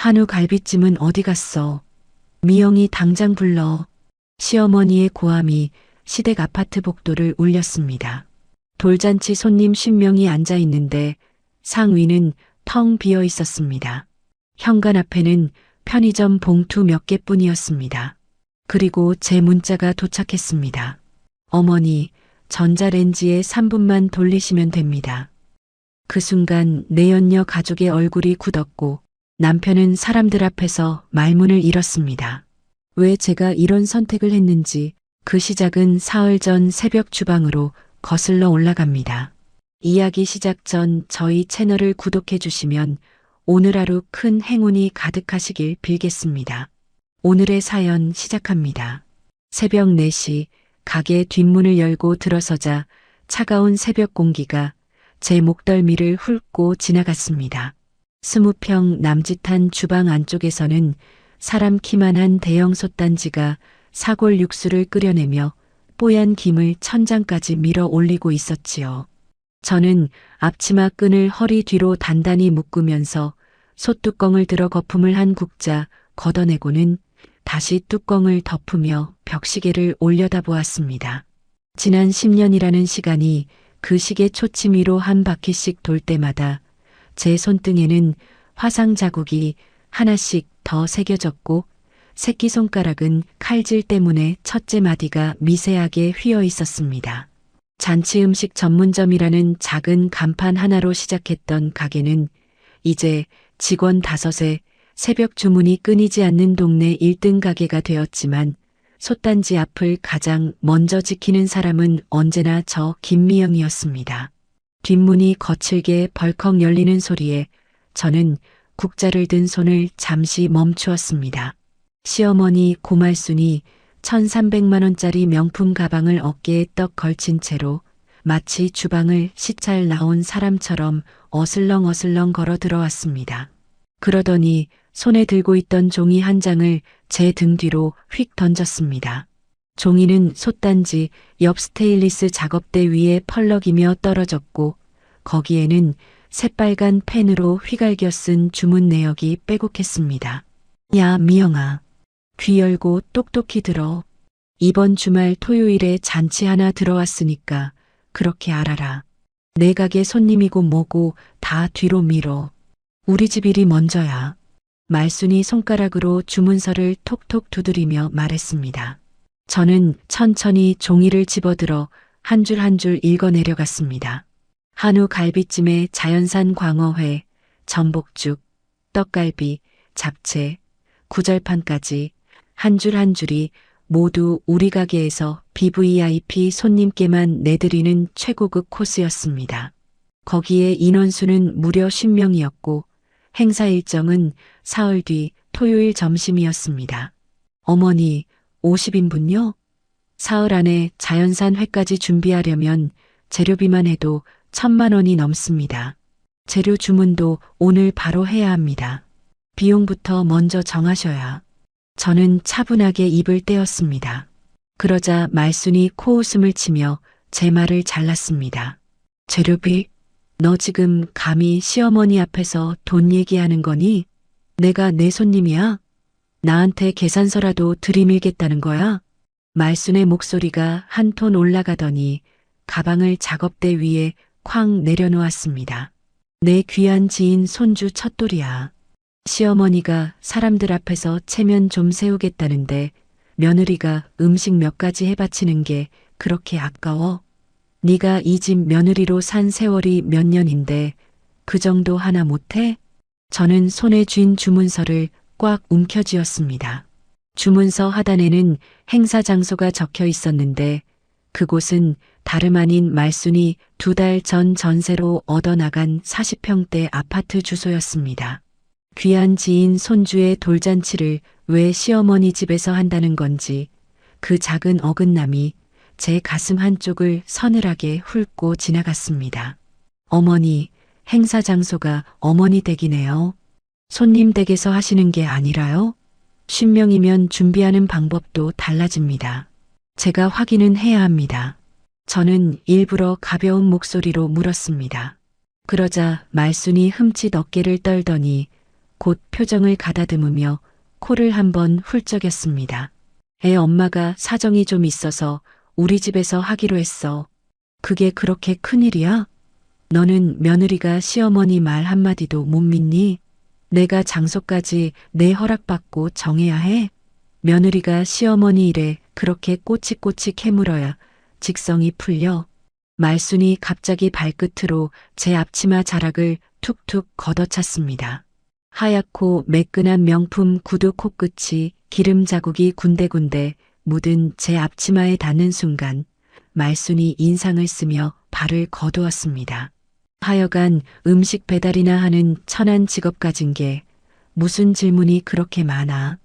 한우 갈비찜은 어디 갔어? 미영이 당장 불러. 시어머니의 고함이 시댁 아파트 복도를 울렸습니다. 돌잔치 손님 10명이 앉아 있는데 상위는 텅 비어 있었습니다. 현관 앞에는 편의점 봉투 몇 개뿐이었습니다. 그리고 제 문자가 도착했습니다. 어머니, 전자레인지에 3분만 돌리시면 됩니다. 그 순간 내연녀 가족의 얼굴이 굳었고 남편은 사람들 앞에서 말문을 잃었습니다. 왜 제가 이런 선택을 했는지 그 시작은 사흘 전 새벽 주방으로 거슬러 올라갑니다. 이야기 시작 전 저희 채널을 구독해 주시면 오늘 하루 큰 행운이 가득하시길 빌겠습니다. 오늘의 사연 시작합니다. 새벽 4시 가게 뒷문을 열고 들어서자 차가운 새벽 공기가 제 목덜미를 훑고 지나갔습니다. 20평 남짓한 주방 안쪽에서는 사람 키만한 대형 솥단지가 사골 육수를 끓여내며 뽀얀 김을 천장까지 밀어 올리고 있었지요. 저는 앞치마 끈을 허리 뒤로 단단히 묶으면서 솥뚜껑을 들어 거품을 한 국자 걷어내고는 다시 뚜껑을 덮으며 벽시계를 올려다보았습니다. 지난 10년이라는 시간이 그 시계 초침 위로 한 바퀴씩 돌 때마다 제 손등에는 화상 자국이 하나씩 더 새겨졌고 새끼손가락은 칼질 때문에 첫째 마디가 미세하게 휘어 있었습니다. 잔치 음식 전문점이라는 작은 간판 하나로 시작했던 가게는 이제 직원 5에 새벽 주문이 끊이지 않는 동네 1등 가게가 되었지만 솥단지 앞을 가장 먼저 지키는 사람은 언제나 저 김미영이었습니다. 뒷문이 거칠게 벌컥 열리는 소리에 저는 국자를 든 손을 잠시 멈추었습니다. 시어머니 고말순이 1,300만 원짜리 명품 가방을 어깨에 떡 걸친 채로 마치 주방을 시찰 나온 사람처럼 어슬렁어슬렁 걸어 들어왔습니다. 그러더니 손에 들고 있던 종이 한 장을 제 등 뒤로 휙 던졌습니다. 종이는 솥단지 옆 스테인리스 작업대 위에 펄럭이며 떨어졌고 거기에는 새빨간 펜으로 휘갈겨 쓴 주문 내역이 빼곡했습니다. 야, 미영아. 귀 열고 똑똑히 들어. 이번 주말 토요일에 잔치 하나 들어왔으니까 그렇게 알아라. 내 가게 손님이고 뭐고 다 뒤로 밀어. 우리 집 일이 먼저야. 말순이 손가락으로 주문서를 톡톡 두드리며 말했습니다. 저는 천천히 종이를 집어들어 한 줄 한 줄 읽어내려갔습니다. 한우 갈비찜에 자연산 광어회, 전복죽, 떡갈비, 잡채, 구절판까지 한 줄 한 줄이 모두 우리 가게에서 VVIP 손님께만 내드리는 최고급 코스였습니다. 거기에 인원수는 무려 10명이었고 행사 일정은 사흘 뒤 토요일 점심이었습니다. 어머니, 50인분요? 사흘 안에 자연산 회까지 준비하려면 재료비만 해도 1,000만 원이 넘습니다. 재료 주문도 오늘 바로 해야 합니다. 비용부터 먼저 정하셔야. 저는 차분하게 입을 떼었습니다. 그러자 말순이 코웃음을 치며 제 말을 잘랐습니다. 재료비? 너 지금 감히 시어머니 앞에서 돈 얘기하는 거니? 내가 내 손님이야? 나한테 계산서라도 들이밀겠다는 거야? 말순의 목소리가 한 톤 올라가더니 가방을 작업대 위에 쾅 내려놓았습니다. 내 귀한 지인 손주 첫돌이야. 시어머니가 사람들 앞에서 체면 좀 세우겠다는데 며느리가 음식 몇 가지 해바치는 게 그렇게 아까워? 네가 이 집 며느리로 산 세월이 몇 년인데 그 정도 하나 못해? 저는 손에 쥔 주문서를 꽉 움켜쥐었습니다. 주문서 하단에는 행사 장소가 적혀 있었는데 그곳은 다름 아닌 말순이 2달 전 전세로 얻어나간 40평대 아파트 주소였습니다. 귀한 지인 손주의 돌잔치를 왜 시어머니 집에서 한다는 건지 그 작은 어긋남이 제 가슴 한쪽을 서늘하게 훑고 지나갔습니다. 어머니, 행사 장소가 어머니 댁이네요. 손님 댁에서 하시는 게 아니라요? 10명이면 준비하는 방법도 달라집니다. 제가 확인은 해야 합니다. 저는 일부러 가벼운 목소리로 물었습니다. 그러자 말순이 흠칫 어깨를 떨더니 곧 표정을 가다듬으며 코를 한번 훌쩍였습니다. 애 엄마가 사정이 좀 있어서 우리 집에서 하기로 했어. 그게 그렇게 큰일이야? 너는 며느리가 시어머니 말 한마디도 못 믿니? 내가 장소까지 내 허락받고 정해야 해? 며느리가 시어머니 일에 그렇게 꼬치꼬치 캐물어야 직성이 풀려. 말순이 갑자기 발끝으로 제 앞치마 자락을 툭툭 걷어찼습니다. 하얗고 매끈한 명품 구두 코끝이 기름 자국이 군데군데 묻은 제 앞치마에 닿는 순간 말순이 인상을 쓰며 발을 거두었습니다. 하여간 음식 배달이나 하는 천한 직업 가진 게 무슨 질문이 그렇게 많아?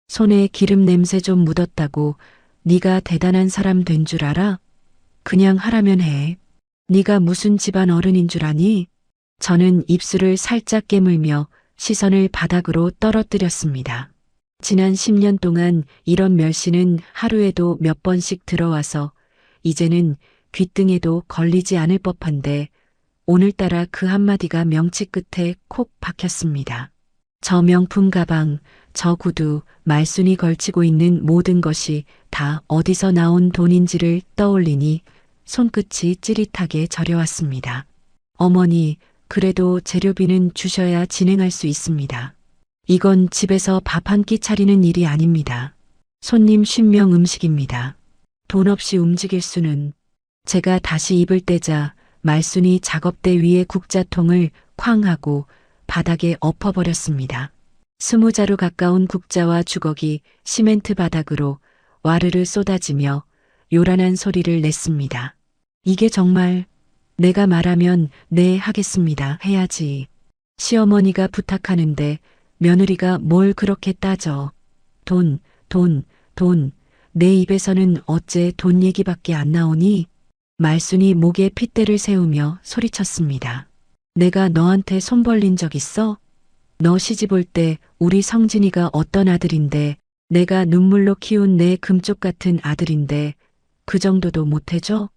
손에 기름 냄새 좀 묻었다고 네가 대단한 사람 된 줄 알아? 그냥 하라면 해. 네가 무슨 집안 어른인 줄 아니? 저는 입술을 살짝 깨물며 시선을 바닥으로 떨어뜨렸습니다. 지난 10년 동안 이런 멸시는 하루에도 몇 번씩 들어와서 이제는 귓등에도 걸리지 않을 법한데 오늘따라 그 한마디가 명치 끝에 콕 박혔습니다. 저 명품 가방, 저 구두, 말순이 걸치고 있는 모든 것이 다 어디서 나온 돈인지를 떠올리니 손끝이 찌릿하게 저려왔습니다. 어머니, 그래도 재료비는 주셔야 진행할 수 있습니다. 이건 집에서 밥 한 끼 차리는 일이 아닙니다. 손님 50명 음식입니다. 돈 없이 움직일 수는. 제가 다시 입을 떼자 말순이 작업대 위에 국자통을 쾅 하고 바닥에 엎어버렸습니다. 20자루 가까운 국자와 주걱이 시멘트 바닥으로 와르르 쏟아지며 요란한 소리를 냈습니다. 이게 정말 내가 말하면 네 하겠습니다 해야지. 시어머니가 부탁하는데 며느리가 뭘 그렇게 따져. 돈. 내 입에서는 어째 돈 얘기밖에 안 나오니? 말순이 목에 핏대를 세우며 소리쳤습니다. 내가 너한테 손 벌린 적 있어? 너 시집 올 때 우리 성진이가 어떤 아들인데 내가 눈물로 키운 내 금쪽 같은 아들인데 그 정도도 못 해줘?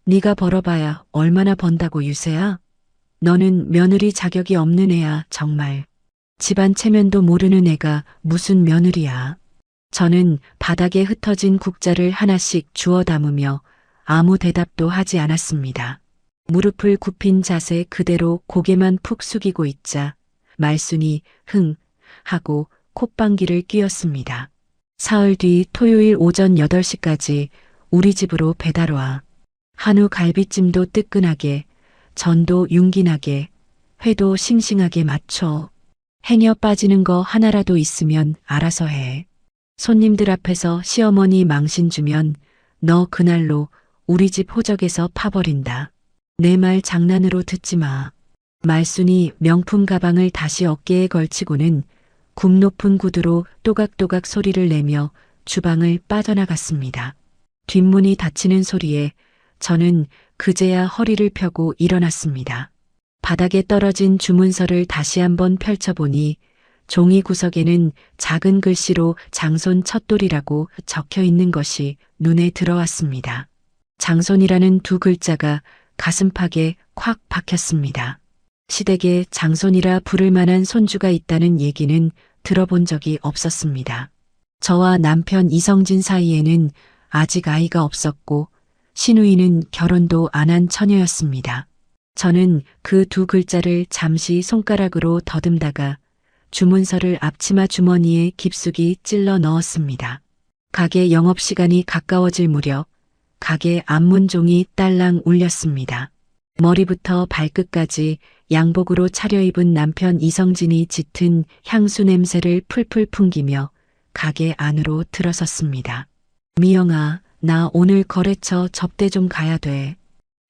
네가 벌어봐야 얼마나 번다고 유세야? 너는 며느리 자격이 없는 애야 정말. 집안 체면도 모르는 애가 무슨 며느리야. 저는 바닥에 흩어진 국자를 하나씩 주워 담으며 아무 대답도 하지 않았습니다. 무릎을 굽힌 자세 그대로 고개만 푹 숙이고 있자 말순이 흥 하고 콧방귀를 뀌었습니다. 사흘 뒤 토요일 오전 8시까지 우리 집으로 배달 와. 한우 갈비찜도 뜨끈하게, 전도 윤기나게, 회도 싱싱하게 맞춰. 행여 빠지는 거 하나라도 있으면 알아서 해. 손님들 앞에서 시어머니 망신 주면 너 그날로 우리 집 호적에서 파버린다. 내 말 장난으로 듣지 마. 말순이 명품 가방을 다시 어깨에 걸치고는 굽 높은 구두로 또각또각 소리를 내며 주방을 빠져나갔습니다. 뒷문이 닫히는 소리에 저는 그제야 허리를 펴고 일어났습니다. 바닥에 떨어진 주문서를 다시 한번 펼쳐보니 종이 구석에는 작은 글씨로 장손 첫돌이라고 적혀 있는 것이 눈에 들어왔습니다. 장손이라는 두 글자가 가슴팍에 콱 박혔습니다. 시댁에 장손이라 부를 만한 손주가 있다는 얘기는 들어본 적이 없었습니다. 저와 남편 이성진 사이에는 아직 아이가 없었고 신우이는 결혼도 안 한 처녀였습니다. 저는 그 두 글자를 잠시 손가락으로 더듬다가 주문서를 앞치마 주머니에 깊숙이 찔러 넣었습니다. 가게 영업시간이 가까워질 무렵 가게 앞문종이 딸랑 울렸습니다. 머리부터 발끝까지 양복으로 차려입은 남편 이성진이 짙은 향수 냄새를 풀풀 풍기며 가게 안으로 들어섰습니다. 미영아, 나 오늘 거래처 접대 좀 가야 돼.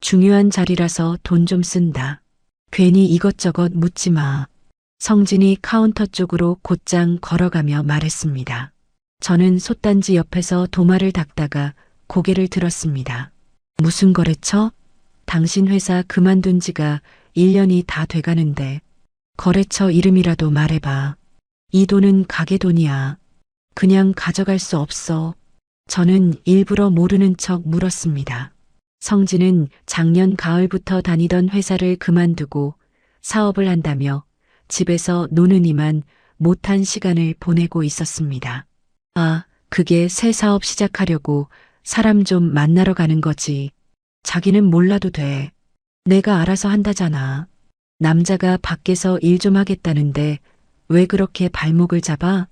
중요한 자리라서 돈 좀 쓴다. 괜히 이것저것 묻지 마. 성진이 카운터 쪽으로 곧장 걸어가며 말했습니다. 저는 솥단지 옆에서 도마를 닦다가 고개를 들었습니다. 무슨 거래처? 당신 회사 그만둔 지가 1년이 다 돼가는데 거래처 이름이라도 말해봐. 이 돈은 가게 돈이야. 그냥 가져갈 수 없어. 저는 일부러 모르는 척 물었습니다. 성진은 작년 가을부터 다니던 회사를 그만두고 사업을 한다며 집에서 노느니만 못한 시간을 보내고 있었습니다. 아, 그게 새 사업 시작하려고 사람 좀 만나러 가는 거지. 자기는 몰라도 돼. 내가 알아서 한다잖아. 남자가 밖에서 일 좀 하겠다는데 왜 그렇게 발목을 잡아?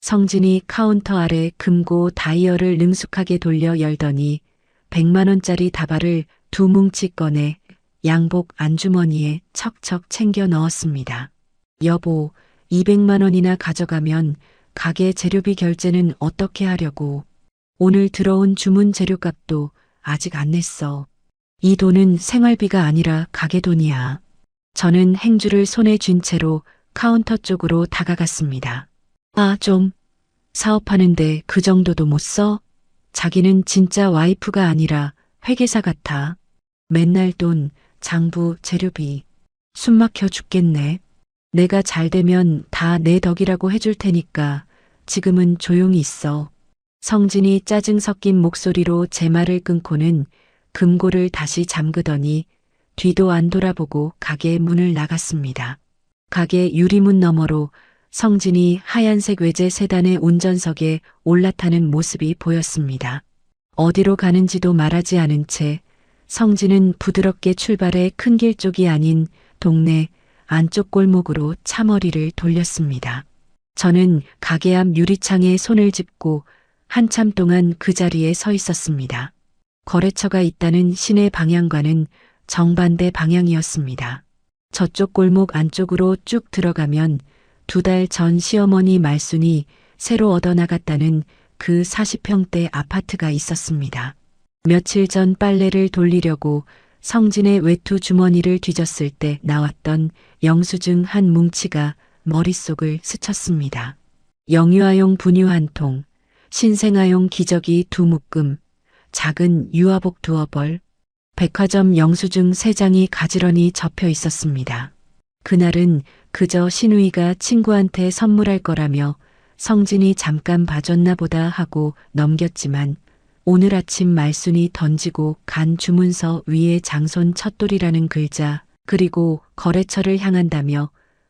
성진이 카운터 아래 금고 다이얼을 능숙하게 돌려 열더니 100만 원짜리 다발을 두 뭉치 꺼내 양복 안주머니에 척척 챙겨 넣었습니다. 여보, 200만 원이나 가져가면 가게 재료비 결제는 어떻게 하려고? 오늘 들어온 주문 재료값도 아직 안 냈어. 이 돈은 생활비가 아니라 가게 돈이야. 저는 행주를 손에 쥔 채로 카운터 쪽으로 다가갔습니다. 아, 좀. 사업하는데 그 정도도 못 써? 자기는 진짜 와이프가 아니라 회계사 같아. 맨날 돈, 장부, 재료비. 숨 막혀 죽겠네. 내가 잘 되면 다 내 덕이라고 해줄 테니까 지금은 조용히 있어. 성진이 짜증 섞인 목소리로 제 말을 끊고는 금고를 다시 잠그더니 뒤도 안 돌아보고 가게 문을 나갔습니다. 가게 유리문 너머로 성진이 하얀색 외제 세단의 운전석에 올라타는 모습이 보였습니다. 어디로 가는지도 말하지 않은 채 성진은 부드럽게 출발해 큰 길 쪽이 아닌 동네 안쪽 골목으로 차머리를 돌렸습니다. 저는 가게 앞 유리창에 손을 짚고 한참 동안 그 자리에 서 있었습니다. 거래처가 있다는 시내 방향과는 정반대 방향이었습니다. 저쪽 골목 안쪽으로 쭉 들어가면 2달 전 시어머니 말순이 새로 얻어나갔다는 그 40평대 아파트가 있었습니다. 며칠 전 빨래를 돌리려고 성진의 외투 주머니를 뒤졌을 때 나왔던 영수증 한 뭉치가 머릿속을 스쳤습니다. 영유아용 분유 한 통, 신생아용 기저귀 2묶음, 작은 유아복 2벌, 백화점 영수증 3장이 가지런히 접혀 있었습니다. 그날은 그저 신우이가 친구한테 선물할 거라며 성진이 잠깐 봐줬나 보다 하고 넘겼지만 오늘 아침 말순이 던지고 간 주문서 위에 장손 첫돌이라는 글자 그리고 거래처를 향한다며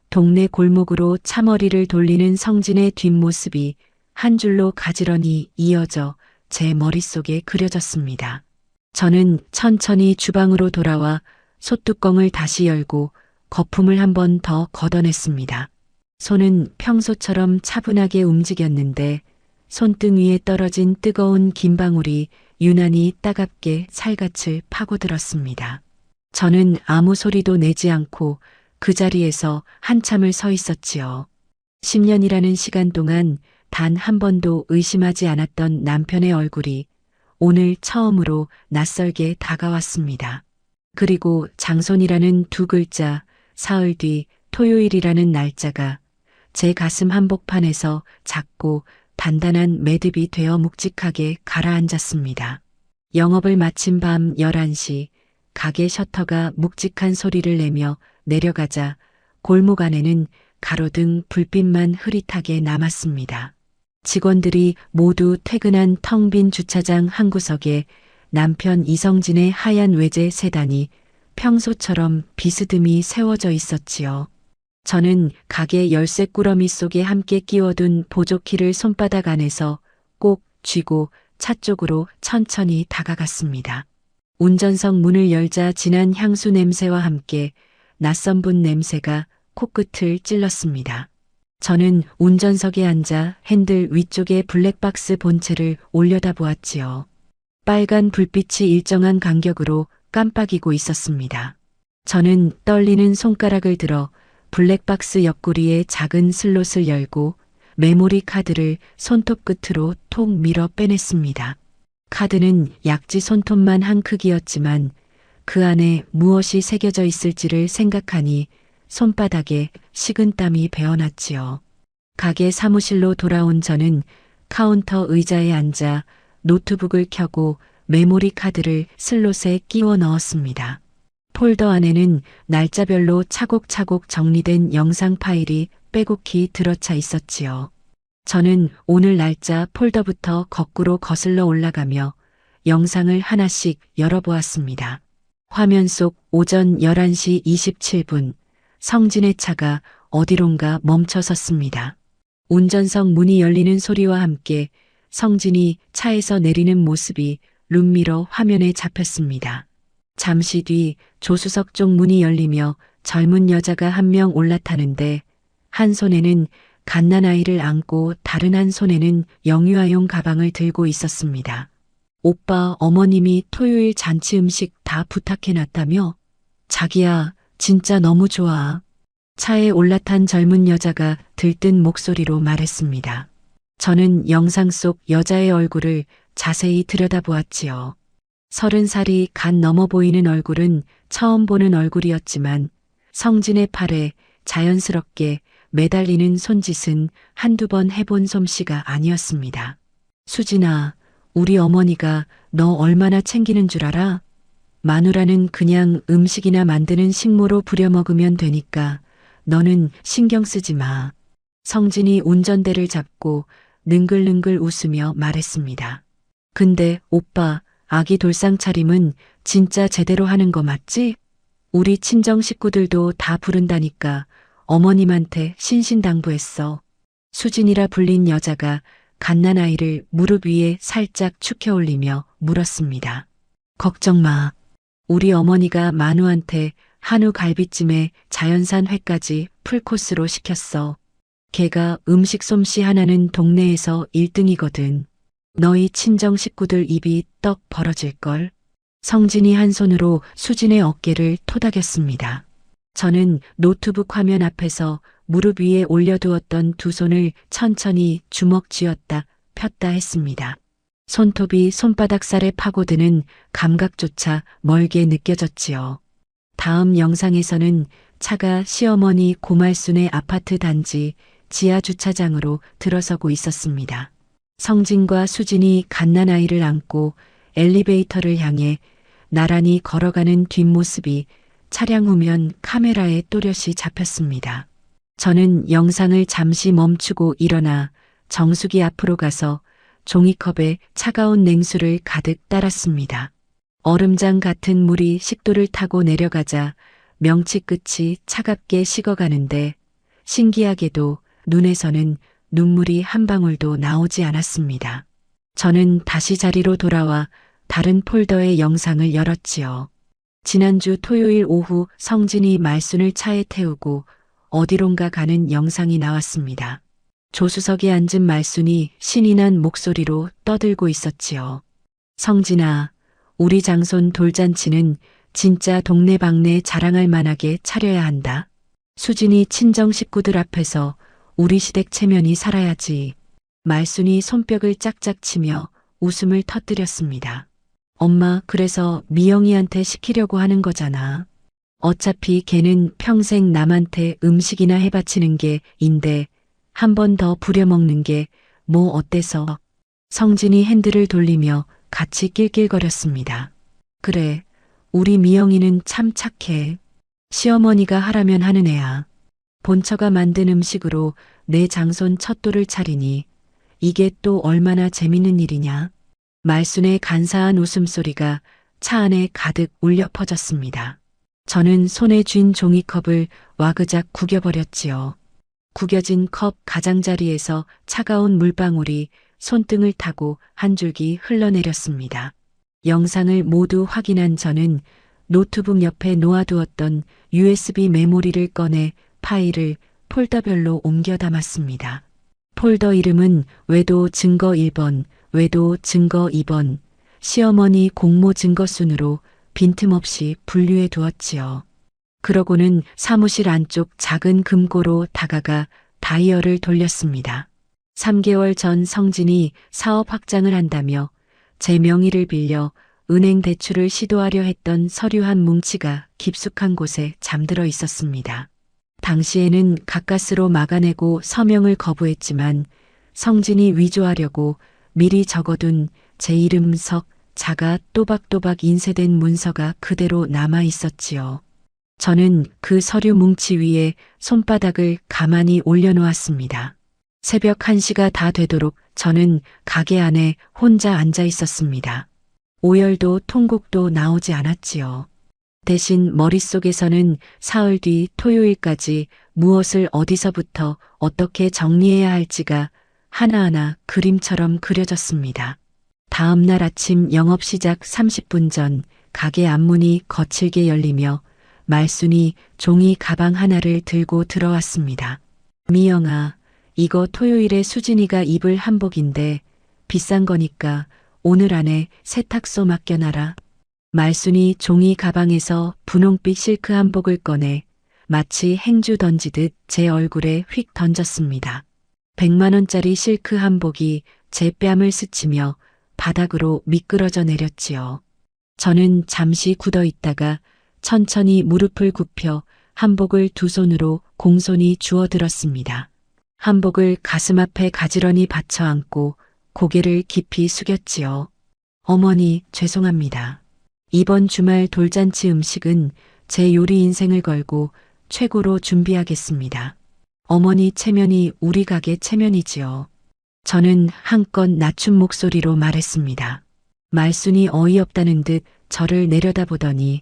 동네 골목으로 차머리를 돌리는 성진의 뒷모습이 한 줄로 가지런히 이어져 제 머릿속에 그려졌습니다. 저는 천천히 주방으로 돌아와 솥뚜껑을 다시 열고 거품을 한 번 더 걷어냈습니다. 손은 평소처럼 차분하게 움직였는데 손등 위에 떨어진 뜨거운 김방울이 유난히 따갑게 살갗을 파고들었습니다. 저는 아무 소리도 내지 않고 그 자리에서 한참을 서 있었지요. 10년이라는 시간 동안 단 한 번도 의심하지 않았던 남편의 얼굴이 오늘 처음으로 낯설게 다가왔습니다. 그리고 장손이라는 2글자, 사흘 뒤 토요일이라는 날짜가 제 가슴 한복판에서 작고 단단한 매듭이 되어 묵직하게 가라앉았습니다. 영업을 마친 밤 11시 가게 셔터가 묵직한 소리를 내며 내려가자 골목 안에는 가로등 불빛만 흐릿하게 남았습니다. 직원들이 모두 퇴근한 텅 빈 주차장 한 구석에 남편 이성진의 하얀 외제 세단이 평소처럼 비스듬히 세워져 있었지요. 저는 가게 열쇠 꾸러미 속에 함께 끼워둔 보조키를 손바닥 안에서 꼭 쥐고 차 쪽으로 천천히 다가갔습니다. 운전석 문을 열자 진한 향수 냄새와 함께 낯선 분 냄새가 코끝을 찔렀습니다. 저는 운전석에 앉아 핸들 위쪽에 블랙박스 본체를 올려다보았지요. 빨간 불빛이 일정한 간격으로 깜빡이고 있었습니다. 저는 떨리는 손가락을 들어 블랙박스 옆구리에 작은 슬롯을 열고 메모리 카드를 손톱 끝으로 톡 밀어 빼냈습니다. 카드는 약지 손톱만 한 크기였지만 그 안에 무엇이 새겨져 있을지를 생각하니 손바닥에 식은땀이 배어났지요. 가게 사무실로 돌아온 저는 카운터 의자에 앉아 노트북을 켜고 메모리 카드를 슬롯에 끼워 넣었습니다. 폴더 안에는 날짜별로 차곡차곡 정리된 영상 파일이 빼곡히 들어차 있었지요. 저는 오늘 날짜 폴더부터 거꾸로 거슬러 올라가며 영상을 하나씩 열어보았습니다. 화면 속 오전 11시 27분 성진의 차가 어디론가 멈춰 섰습니다. 운전석 문이 열리는 소리와 함께 성진이 차에서 내리는 모습이 룸미러 화면에 잡혔습니다. 잠시 뒤 조수석 쪽 문이 열리며 젊은 여자가 한 명 올라타는데 한 손에는 갓난아이를 안고 다른 한 손에는 영유아용 가방을 들고 있었습니다. 오빠, 어머님이 토요일 잔치 음식 다 부탁해놨다며? 자기야, 진짜 너무 좋아. 차에 올라탄 젊은 여자가 들뜬 목소리로 말했습니다. 저는 영상 속 여자의 얼굴을 자세히 들여다보았지요. 30살이 갓 넘어 보이는 얼굴은 처음 보는 얼굴이었지만 성진의 팔에 자연스럽게 매달리는 손짓은 한두 번 해본 솜씨가 아니었습니다. 수진아, 우리 어머니가 너 얼마나 챙기는 줄 알아? 마누라는 그냥 음식이나 만드는 식모로 부려먹으면 되니까 너는 신경 쓰지 마. 성진이 운전대를 잡고 능글능글 웃으며 말했습니다. 근데 오빠, 아기 돌상 차림은 진짜 제대로 하는 거 맞지? 우리 친정 식구들도 다 부른다니까 어머님한테 신신당부했어. 수진이라 불린 여자가 갓난아이를 무릎 위에 살짝 축혀 올리며 물었습니다. 걱정 마. 우리 어머니가 만우한테 한우 갈비찜에 자연산 회까지 풀코스로 시켰어. 걔가 음식 솜씨 하나는 동네에서 1등이거든. 너희 친정 식구들 입이 떡 벌어질걸. 성진이 한 손으로 수진의 어깨를 토닥였습니다. 저는 노트북 화면 앞에서 무릎 위에 올려두었던 두 손을 천천히 주먹 쥐었다 폈다 했습니다. 손톱이 손바닥 살에 파고드는 감각조차 멀게 느껴졌지요. 다음 영상에서는 차가 시어머니 고말순의 아파트 단지 지하 주차장으로 들어서고 있었습니다. 성진과 수진이 갓난아이를 안고 엘리베이터를 향해 나란히 걸어가는 뒷모습이 차량 후면 카메라에 또렷이 잡혔습니다. 저는 영상을 잠시 멈추고 일어나 정수기 앞으로 가서 종이컵에 차가운 냉수를 가득 따랐습니다. 얼음장 같은 물이 식도를 타고 내려가자 명치 끝이 차갑게 식어가는데 신기하게도 눈에서는 눈물이 한 방울도 나오지 않았습니다. 저는 다시 자리로 돌아와 다른 폴더의 영상을 열었지요. 지난주 토요일 오후 성진이 말순을 차에 태우고 어디론가 가는 영상이 나왔습니다. 조수석에 앉은 말순이 신이 난 목소리로 떠들고 있었지요. 성진아, 우리 장손 돌잔치는 진짜 동네방네 자랑할 만하게 차려야 한다. 수진이 친정 식구들 앞에서 우리 시댁 체면이 살아야지. 말순이 손뼉을 짝짝 치며 웃음을 터뜨렸습니다. 엄마, 그래서 미영이한테 시키려고 하는 거잖아. 어차피 걔는 평생 남한테 음식이나 해바치는 게 인데 한 번 더 부려먹는 게 뭐 어때서. 성진이 핸들을 돌리며 같이 낄낄거렸습니다. 그래, 우리 미영이는 참 착해. 시어머니가 하라면 하는 애야. 본처가 만든 음식으로 내 장손 첫돌을 차리니 이게 또 얼마나 재밌는 일이냐. 말순의 간사한 웃음소리가 차 안에 가득 울려 퍼졌습니다. 저는 손에 쥔 종이컵을 와그작 구겨버렸지요. 구겨진 컵 가장자리에서 차가운 물방울이 손등을 타고 한 줄기 흘러내렸습니다. 영상을 모두 확인한 저는 노트북 옆에 놓아두었던 USB 메모리를 꺼내 파일을 폴더별로 옮겨 담았습니다. 폴더 이름은 외도 증거 1번, 외도 증거 2번, 시어머니 공모 증거 순으로 빈틈없이 분류해 두었지요. 그러고는 사무실 안쪽 작은 금고로 다가가 다이얼을 돌렸습니다. 3개월 전 성진이 사업 확장을 한다며 제 명의를 빌려 은행 대출을 시도하려 했던 서류 한 뭉치가 깊숙한 곳에 잠들어 있었습니다. 당시에는 가까스로 막아내고 서명을 거부했지만 성진이 위조하려고 미리 적어둔 제 이름 석 자가 또박또박 인쇄된 문서가 그대로 남아 있었지요. 저는 그 서류 뭉치 위에 손바닥을 가만히 올려놓았습니다. 새벽 1시가 다 되도록 저는 가게 안에 혼자 앉아 있었습니다. 오열도 통곡도 나오지 않았지요. 대신 머릿속에서는 사흘 뒤 토요일까지 무엇을 어디서부터 어떻게 정리해야 할지가 하나하나 그림처럼 그려졌습니다. 다음 날 아침 영업 시작 30분 전 가게 앞문이 거칠게 열리며 말순이 종이 가방 하나를 들고 들어왔습니다. 미영아, 이거 토요일에 수진이가 입을 한복인데 비싼 거니까 오늘 안에 세탁소 맡겨놔라. 말순이 종이 가방에서 분홍빛 실크 한복을 꺼내 마치 행주 던지듯 제 얼굴에 휙 던졌습니다. 100만 원짜리 실크 한복이 제 뺨을 스치며 바닥으로 미끄러져 내렸지요. 저는 잠시 굳어 있다가 천천히 무릎을 굽혀 한복을 두 손으로 공손히 주워들었습니다. 한복을 가슴 앞에 가지런히 받쳐 안고 고개를 깊이 숙였지요. 어머니, 죄송합니다. 이번 주말 돌잔치 음식은 제 요리 인생을 걸고 최고로 준비하겠습니다. 어머니 체면이 우리 가게 체면이지요. 저는 한껏 낮춘 목소리로 말했습니다. 말순이 어이없다는 듯 저를 내려다보더니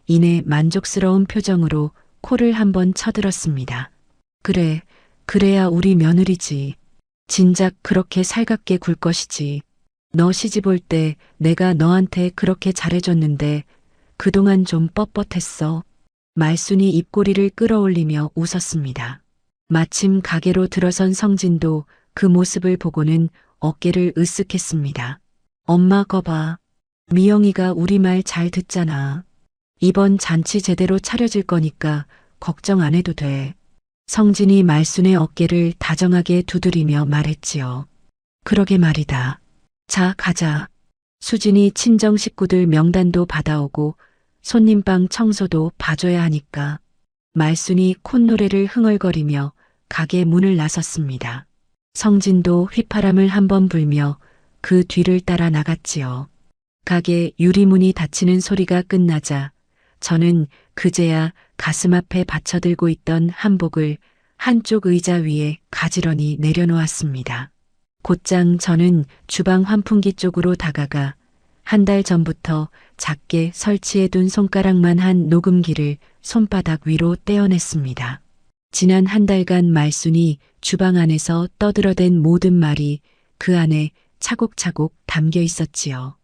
이내 만족스러운 표정으로 코를 한번 쳐들었습니다. 그래, 그래야 우리 며느리지. 진작 그렇게 살갑게 굴 것이지. 너 시집 올 때 내가 너한테 그렇게 잘해줬는데 그동안 좀 뻣뻣했어. 말순이 입꼬리를 끌어올리며 웃었습니다. 마침 가게로 들어선 성진도 그 모습을 보고는 어깨를 으쓱했습니다. 엄마 거봐. 미영이가 우리 말 잘 듣잖아. 이번 잔치 제대로 차려질 거니까 걱정 안 해도 돼. 성진이 말순의 어깨를 다정하게 두드리며 말했지요. 그러게 말이다. 자, 가자. 수진이 친정 식구들 명단도 받아오고 손님방 청소도 봐줘야 하니까. 말순이 콧노래를 흥얼거리며 가게 문을 나섰습니다. 성진도 휘파람을 한번 불며 그 뒤를 따라 나갔지요. 가게 유리문이 닫히는 소리가 끝나자 저는 그제야 가슴 앞에 받쳐들고 있던 한복을 한쪽 의자 위에 가지런히 내려놓았습니다. 곧장 저는 주방 환풍기 쪽으로 다가가 한 달 전부터 작게 설치해둔 손가락만 한 녹음기를 손바닥 위로 떼어냈습니다. 지난 한 달간 말순이 주방 안에서 떠들어댄 모든 말이 그 안에 차곡차곡 담겨 있었지요.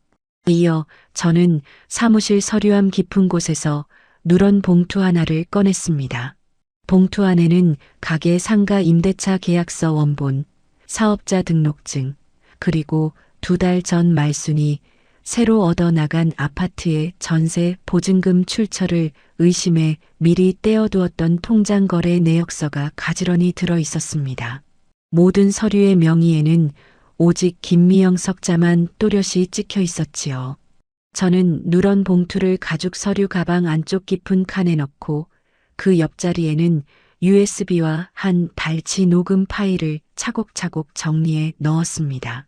이어 저는 사무실 서류함 깊은 곳에서 누런 봉투 하나를 꺼냈습니다. 봉투 안에는 가게 상가 임대차 계약서 원본, 사업자 등록증, 그리고 2달 전 말순이 새로 얻어 나간 아파트의 전세 보증금 출처를 의심해 미리 떼어두었던 통장 거래 내역서가 가지런히 들어 있었습니다. 모든 서류의 명의에는 오직 김미영 석자만 또렷이 찍혀 있었지요. 저는 누런 봉투를 가죽 서류 가방 안쪽 깊은 칸에 넣고 그 옆자리에는 USB와 한 달치 녹음 파일을 차곡차곡 정리해 넣었습니다.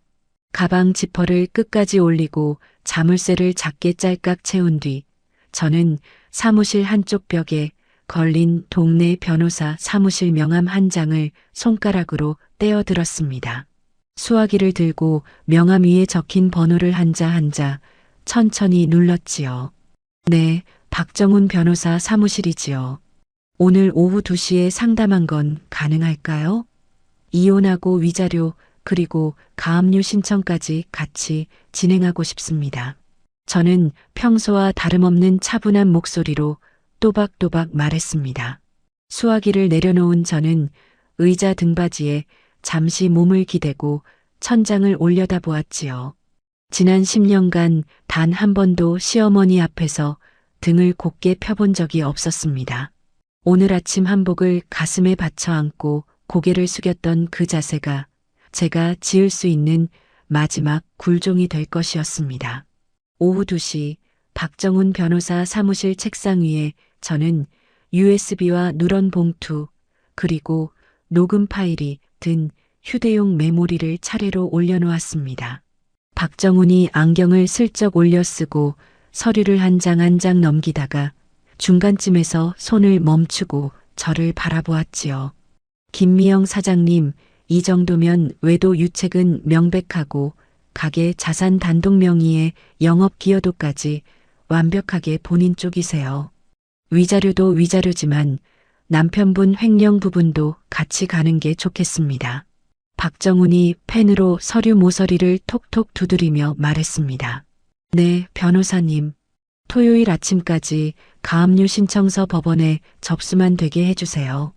가방 지퍼를 끝까지 올리고 자물쇠를 작게 짤깍 채운 뒤 저는 사무실 한쪽 벽에 걸린 동네 변호사 사무실 명함 한 장을 손가락으로 떼어들었습니다. 수화기를 들고 명함 위에 적힌 번호를 한자 한자 천천히 눌렀지요. 네, 박정훈 변호사 사무실이지요. 오늘 오후 2시에 상담한 건 가능할까요? 이혼하고 위자료 그리고 가압류 신청까지 같이 진행하고 싶습니다. 저는 평소와 다름없는 차분한 목소리로 또박또박 말했습니다. 수화기를 내려놓은 저는 의자 등받이에 잠시 몸을 기대고 천장을 올려다보았지요. 지난 10년간 단 한 번도 시어머니 앞에서 등을 곧게 펴본 적이 없었습니다. 오늘 아침 한복을 가슴에 받쳐 안고 고개를 숙였던 그 자세가 제가 지을 수 있는 마지막 굴종이 될 것이었습니다. 오후 2시 박정훈 변호사 사무실 책상 위에 저는 USB와 누런 봉투 그리고 녹음 파일이 든 휴대용 메모리를 차례로 올려놓았습니다. 박정훈이 안경을 슬쩍 올려 쓰고 서류를 한 장 한 장 넘기다가 중간쯤에서 손을 멈추고 저를 바라보았지요. 김미영 사장님, 이 정도면 외도 유책은 명백하고 가게 자산 단독 명의의 영업 기여도까지 완벽하게 본인 쪽이세요. 위자료도 위자료지만 남편분 횡령 부분도 같이 가는 게 좋겠습니다. 박정훈이 펜으로 서류 모서리를 톡톡 두드리며 말했습니다. 네, 변호사님. 토요일 아침까지 가압류 신청서 법원에 접수만 되게 해주세요.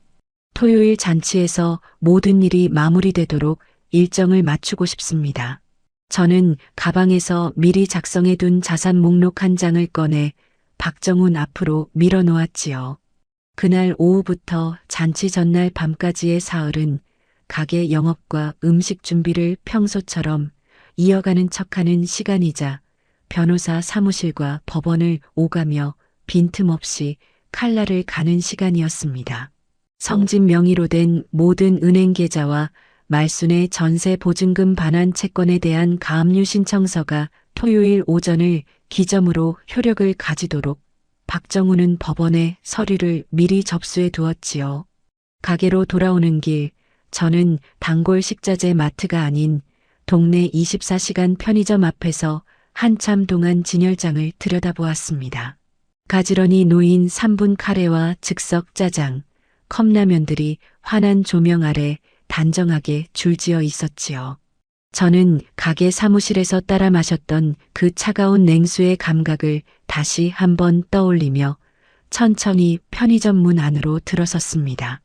토요일 잔치에서 모든 일이 마무리되도록 일정을 맞추고 싶습니다. 저는 가방에서 미리 작성해둔 자산 목록 한 장을 꺼내 박정훈 앞으로 밀어놓았지요. 그날 오후부터 잔치 전날 밤까지의 사흘은 가게 영업과 음식 준비를 평소처럼 이어가는 척하는 시간이자 변호사 사무실과 법원을 오가며 빈틈없이 칼날을 가는 시간이었습니다. 성진 명의로 된 모든 은행 계좌와 말순의 전세 보증금 반환 채권에 대한 가압류 신청서가 토요일 오전을 기점으로 효력을 가지도록 박정훈은 법원에 서류를 미리 접수해 두었지요. 가게로 돌아오는 길, 저는 단골 식자재 마트가 아닌 동네 24시간 편의점 앞에서 한참 동안 진열장을 들여다보았습니다. 가지런히 놓인 3분 카레와 즉석 짜장, 컵라면들이 환한 조명 아래 단정하게 줄지어 있었지요. 저는 가게 사무실에서 따라 마셨던 그 차가운 냉수의 감각을 다시 한번 떠올리며 천천히 편의점 문 안으로 들어섰습니다.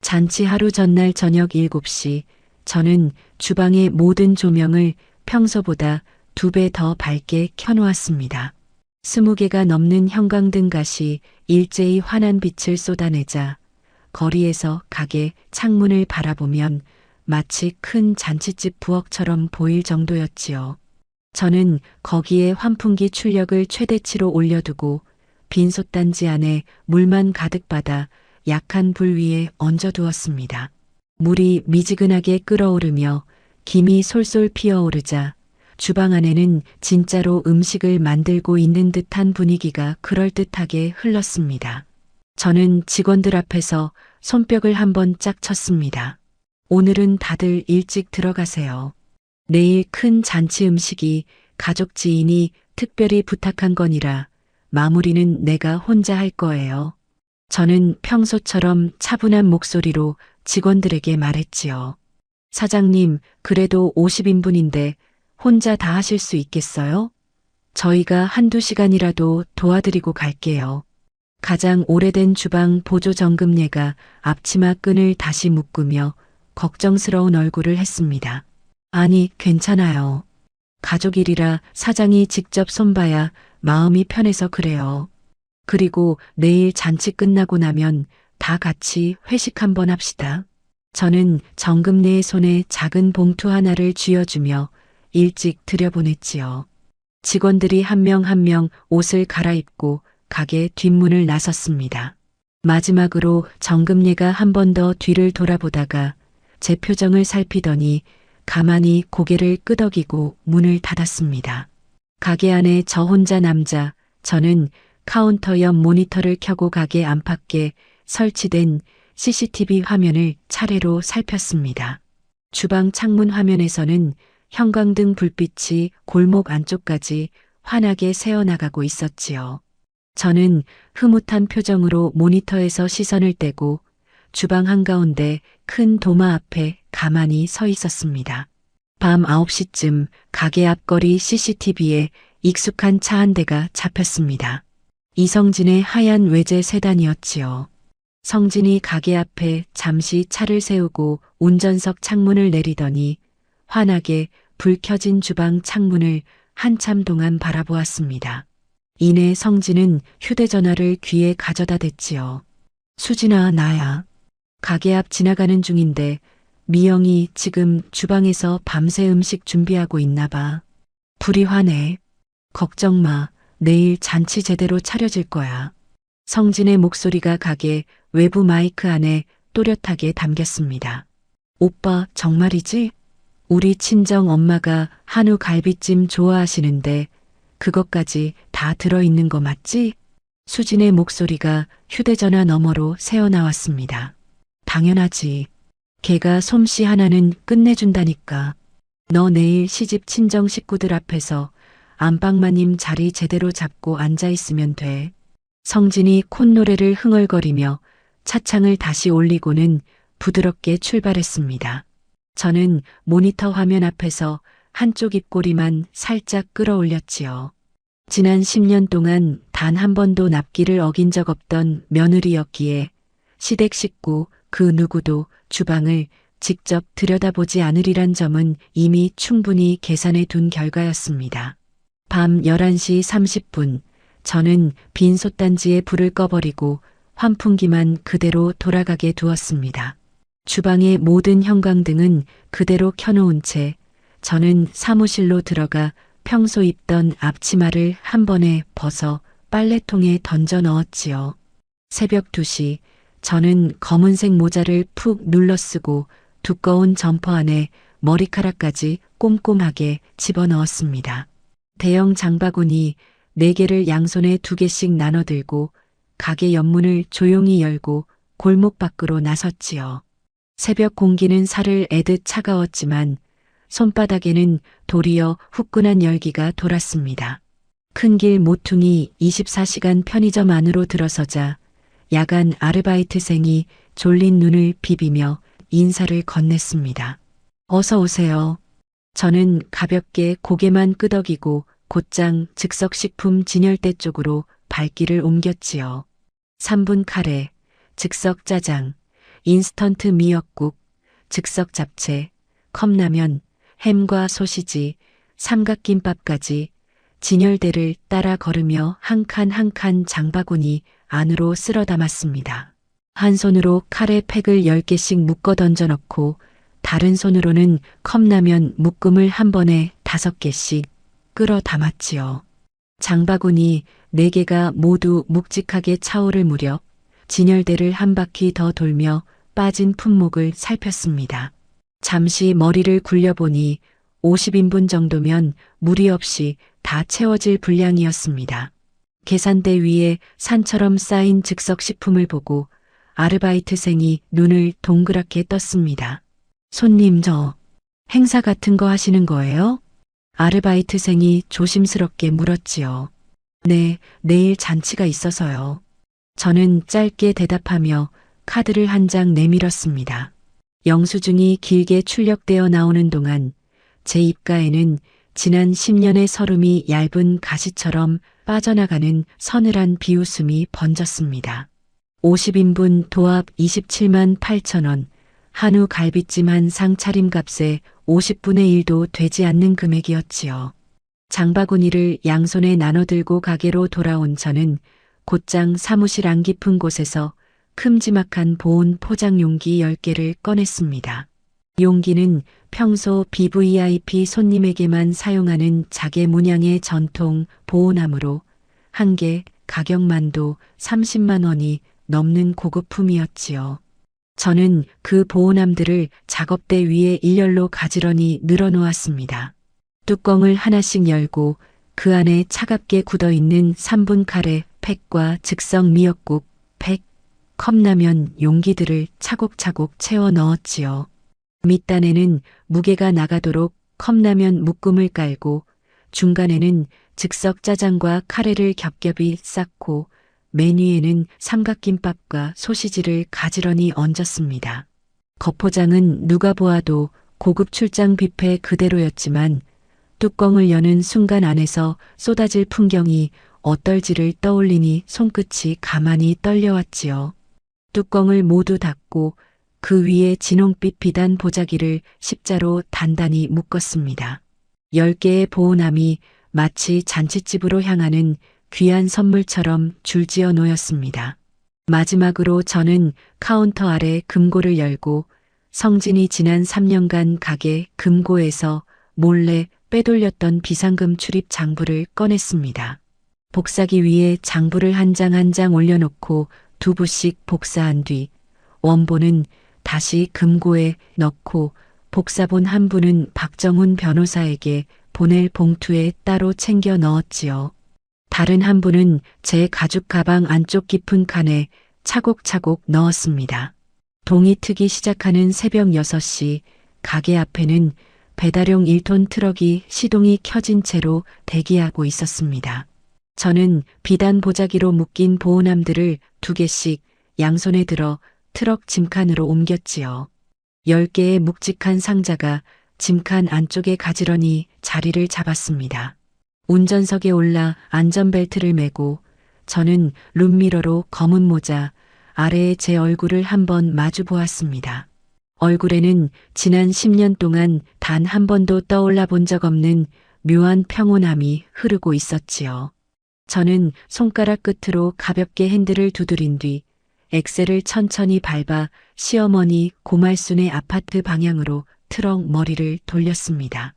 잔치 하루 전날 저녁 7시, 저는 주방의 모든 조명을 평소보다 2배 더 밝게 켜놓았습니다. 20개가 넘는 형광등 갓이 일제히 환한 빛을 쏟아내자 거리에서 가게 창문을 바라보면 마치 큰 잔칫집 부엌처럼 보일 정도였지요. 저는 거기에 환풍기 출력을 최대치로 올려두고 빈 솥단지 안에 물만 가득 받아 약한 불 위에 얹어두었습니다. 물이 미지근하게 끓어오르며 김이 솔솔 피어오르자 주방 안에는 진짜로 음식을 만들고 있는 듯한 분위기가 그럴듯하게 흘렀습니다. 저는 직원들 앞에서 손뼉을 한번 짝 쳤습니다. 오늘은 다들 일찍 들어가세요. 내일 큰 잔치 음식이 가족 지인이 특별히 부탁한 거니라 마무리는 내가 혼자 할 거예요. 저는 평소처럼 차분한 목소리로 직원들에게 말했지요. 사장님, 그래도 50인분인데 혼자 다 하실 수 있겠어요? 저희가 한두 시간이라도 도와드리고 갈게요. 가장 오래된 주방 보조 정금예가 앞치마 끈을 다시 묶으며 걱정스러운 얼굴을 했습니다. 아니, 괜찮아요. 가족 일이라 사장이 직접 손봐야 마음이 편해서 그래요. 그리고 내일 잔치 끝나고 나면 다 같이 회식 한번 합시다. 저는 정금네의 손에 작은 봉투 하나를 쥐어주며 일찍 들여보냈지요. 직원들이 한 명 한 명 옷을 갈아입고 가게 뒷문을 나섰습니다. 마지막으로 정금예가 한 번 더 뒤를 돌아보다가 제 표정을 살피더니 가만히 고개를 끄덕이고 문을 닫았습니다. 가게 안에 저 혼자 남자, 저는 카운터 옆 모니터를 켜고 가게 안팎에 설치된 CCTV 화면을 차례로 살폈습니다. 주방 창문 화면에서는 형광등 불빛이 골목 안쪽까지 환하게 새어나가고 있었지요. 저는 흐뭇한 표정으로 모니터에서 시선을 떼고 주방 한가운데 큰 도마 앞에 가만히 서 있었습니다. 밤 9시쯤 가게 앞거리 CCTV에 익숙한 차 한 대가 잡혔습니다. 이성진의 하얀 외제 세단이었지요. 성진이 가게 앞에 잠시 차를 세우고 운전석 창문을 내리더니 환하게 불 켜진 주방 창문을 한참 동안 바라보았습니다. 이내 성진은 휴대전화를 귀에 가져다 댔지요. 수진아, 나야. 가게 앞 지나가는 중인데 미영이 지금 주방에서 밤새 음식 준비하고 있나 봐. 불이 화내. 걱정 마. 내일 잔치 제대로 차려질 거야. 성진의 목소리가 가게 외부 마이크 안에 또렷하게 담겼습니다. 오빠, 정말이지? 우리 친정 엄마가 한우 갈비찜 좋아하시는데 그것까지 다 들어있는 거 맞지? 수진의 목소리가 휴대전화 너머로 새어나왔습니다. 당연하지. 걔가 솜씨 하나는 끝내준다니까. 너 내일 시집 친정 식구들 앞에서 안방마님 자리 제대로 잡고 앉아있으면 돼. 성진이 콧노래를 흥얼거리며 차창을 다시 올리고는 부드럽게 출발했습니다. 저는 모니터 화면 앞에서 한쪽 입꼬리만 살짝 끌어올렸지요. 지난 10년 동안 단 한 번도 납기를 어긴 적 없던 며느리였기에 시댁 식구 그 누구도 주방을 직접 들여다보지 않으리란 점은 이미 충분히 계산해 둔 결과였습니다. 밤 11시 30분 저는 빈 솥단지에 불을 꺼버리고 환풍기만 그대로 돌아가게 두었습니다. 주방의 모든 형광등은 그대로 켜놓은 채 저는 사무실로 들어가 평소 입던 앞치마를 한 번에 벗어 빨래통에 던져 넣었지요. 새벽 2시 저는 검은색 모자를 푹 눌러쓰고 두꺼운 점퍼 안에 머리카락까지 꼼꼼하게 집어넣었습니다. 대형 장바구니 4개를 양손에 2개씩 나눠들고 가게 옆문을 조용히 열고 골목 밖으로 나섰지요. 새벽 공기는 살을 애듯 차가웠지만 손바닥에는 도리어 후끈한 열기가 돌았습니다. 큰 길 모퉁이 24시간 편의점 안으로 들어서자 야간 아르바이트생이 졸린 눈을 비비며 인사를 건넸습니다. 어서 오세요. 저는 가볍게 고개만 끄덕이고 곧장 즉석식품 진열대 쪽으로 발길을 옮겼지요. 3분 카레, 즉석 짜장, 인스턴트 미역국, 즉석 잡채, 컵라면, 햄과 소시지, 삼각김밥까지 진열대를 따라 걸으며 한 칸 한 칸 장바구니 안으로 쓸어 담았습니다. 한 손으로 카레 팩을 10개씩 묶어 던져 넣고 다른 손으로는 컵라면 묶음을 한 번에 5개씩 끌어 담았지요. 장바구니 4개가 모두 묵직하게 차오를 무렵 진열대를 한 바퀴 더 돌며 빠진 품목을 살폈습니다. 잠시 머리를 굴려보니 50인분 정도면 무리 없이 다 채워질 분량이었습니다. 계산대 위에 산처럼 쌓인 즉석식품을 보고 아르바이트생이 눈을 동그랗게 떴습니다. 손님 저 행사 같은 거 하시는 거예요? 아르바이트생이 조심스럽게 물었지요. 네, 내일 잔치가 있어서요. 저는 짧게 대답하며 카드를 한 장 내밀었습니다. 영수증이 길게 출력되어 나오는 동안 제 입가에는 지난 10년의 서름이 얇은 가시처럼 빠져나가는 서늘한 비웃음이 번졌습니다. 50인분 도합 27만 8천 원, 한우 갈비찜 한 상 차림값에 50분의 1도 되지 않는 금액이었지요. 장바구니를 양손에 나눠들고 가게로 돌아온 저는 곧장 사무실 안 깊은 곳에서 큼지막한 보온 포장 용기 10개를 꺼냈습니다. 용기는 평소 BVIP 손님에게만 사용하는 자개 문양의 전통 보온함으로 한 개 가격만도 30만 원이 넘는 고급품이었지요. 저는 그 보온함들을 작업대 위에 일렬로 가지런히 늘어놓았습니다. 뚜껑을 하나씩 열고 그 안에 차갑게 굳어있는 3분 카레 팩과 즉석 미역국 팩, 컵라면 용기들을 차곡차곡 채워 넣었지요. 밑단에는 무게가 나가도록 컵라면 묶음을 깔고 중간에는 즉석 짜장과 카레를 겹겹이 쌓고 맨 위에는 삼각김밥과 소시지를 가지런히 얹었습니다. 겉포장은 누가 보아도 고급 출장 뷔페 그대로였지만 뚜껑을 여는 순간 안에서 쏟아질 풍경이 어떨지를 떠올리니 손끝이 가만히 떨려왔지요. 뚜껑을 모두 닫고 그 위에 진홍빛 비단 보자기를 십자로 단단히 묶었습니다. 10개의 보온함이 마치 잔칫집으로 향하는 귀한 선물처럼 줄지어 놓였습니다. 마지막으로 저는 카운터 아래 금고를 열고 성진이 지난 3년간 가게 금고에서 몰래 빼돌렸던 비상금 출입 장부를 꺼냈습니다. 복사기 위에 장부를 한 장 한 장 올려놓고 2부씩 복사한 뒤 원본은 다시 금고에 넣고 복사본 한 부는 박정훈 변호사에게 보낼 봉투에 따로 챙겨 넣었지요. 다른 한 부는 제 가죽 가방 안쪽 깊은 칸에 차곡차곡 넣었습니다. 동이 트기 시작하는 새벽 6시 가게 앞에는 배달용 1톤 트럭이 시동이 켜진 채로 대기하고 있었습니다. 저는 비단 보자기로 묶인 보온함들을 2개씩 양손에 들어 트럭 짐칸으로 옮겼지요. 10개의 묵직한 상자가 짐칸 안쪽에 가지런히 자리를 잡았습니다. 운전석에 올라 안전벨트를 매고 저는 룸미러로 검은 모자 아래에 제 얼굴을 한번 마주 보았습니다. 얼굴에는 지난 10년 동안 단 한 번도 떠올라 본 적 없는 묘한 평온함이 흐르고 있었지요. 저는 손가락 끝으로 가볍게 핸들을 두드린 뒤 엑셀을 천천히 밟아 시어머니 고말순의 아파트 방향으로 트럭 머리를 돌렸습니다.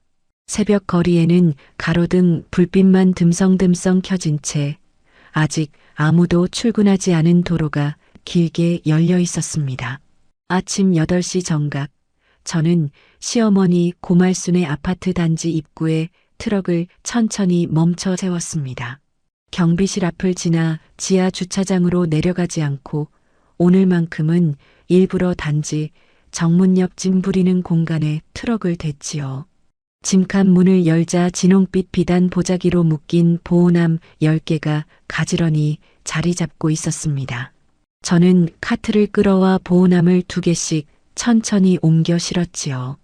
새벽 거리에는 가로등 불빛만 듬성듬성 켜진 채 아직 아무도 출근하지 않은 도로가 길게 열려 있었습니다. 아침 8시 정각, 저는 시어머니 고말순의 아파트 단지 입구에 트럭을 천천히 멈춰 세웠습니다. 경비실 앞을 지나 지하 주차장으로 내려가지 않고 오늘만큼은 일부러 단지 정문역 짐 부리는 공간에 트럭을 댔지요. 짐칸 문을 열자 진홍빛 비단 보자기로 묶인 보호남 10개가 가지런히 자리 잡고 있었습니다. 저는 카트를 끌어와 보호남을 2개씩 천천히 옮겨 실었지요.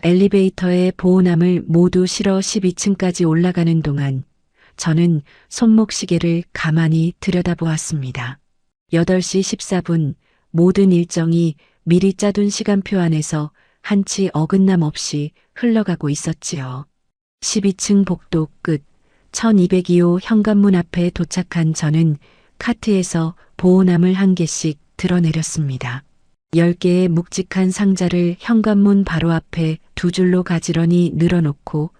엘리베이터에 보호남을 모두 실어 12층까지 올라가는 동안 저는 손목시계를 가만히 들여다보았습니다. 8시 14분 모든 일정이 미리 짜둔 시간표 안에서 한치 어긋남 없이 흘러가고 있었지요. 12층 복도 끝 1202호 현관문 앞에 도착한 저는 카트에서 보호남을 1개씩 드러내렸습니다. 10개의 묵직한 상자를 현관문 바로 앞에 2줄로 가지런히 늘어놓고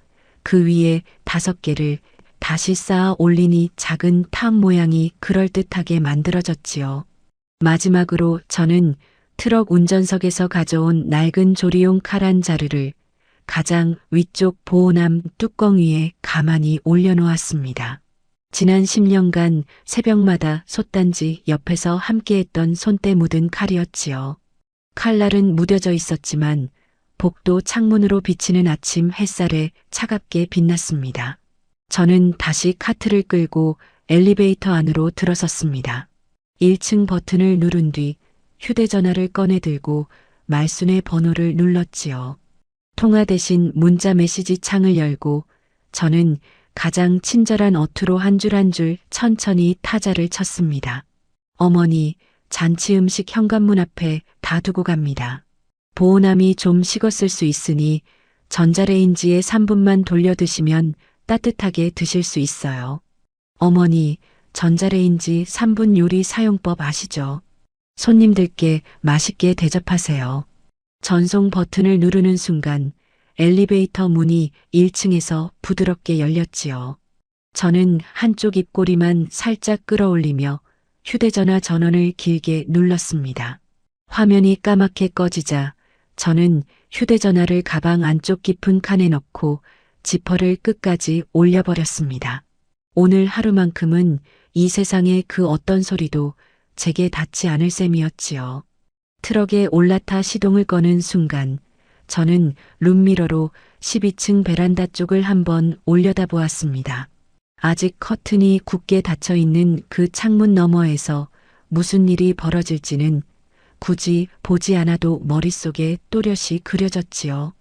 그 위에 5개를 다시 쌓아 올리니 작은 탑 모양이 그럴듯하게 만들어졌지요. 마지막으로 저는 트럭 운전석에서 가져온 낡은 조리용 칼 한 자루를 가장 위쪽 보호남 뚜껑 위에 가만히 올려놓았습니다. 지난 10년간 새벽마다 솥단지 옆에서 함께했던 손때 묻은 칼이었지요. 칼날은 무뎌져 있었지만 복도 창문으로 비치는 아침 햇살에 차갑게 빛났습니다. 저는 다시 카트를 끌고 엘리베이터 안으로 들어섰습니다. 1층 버튼을 누른 뒤 휴대전화를 꺼내 들고 말순의 번호를 눌렀지요. 통화 대신 문자 메시지 창을 열고 저는 가장 친절한 어투로 한 줄 한 줄 천천히 타자를 쳤습니다. 어머니, 잔치 음식 현관문 앞에 다 두고 갑니다. 보호남이 좀 식었을 수 있으니 전자레인지에 3분만 돌려 드시면 따뜻하게 드실 수 있어요. 어머니, 전자레인지 3분 요리 사용법 아시죠? 손님들께 맛있게 대접하세요. 전송 버튼을 누르는 순간 엘리베이터 문이 1층에서 부드럽게 열렸지요. 저는 한쪽 입꼬리만 살짝 끌어올리며 휴대전화 전원을 길게 눌렀습니다. 화면이 까맣게 꺼지자 저는 휴대전화를 가방 안쪽 깊은 칸에 넣고 지퍼를 끝까지 올려버렸습니다. 오늘 하루만큼은 이 세상의 그 어떤 소리도 제게 닿지 않을 셈이었지요. 트럭에 올라타 시동을 거는 순간 저는 룸미러로 12층 베란다 쪽을 한번 올려다보았습니다. 아직 커튼이 굳게 닫혀있는 그 창문 너머에서 무슨 일이 벌어질지는 굳이 보지 않아도 머릿속에 또렷이 그려졌지요.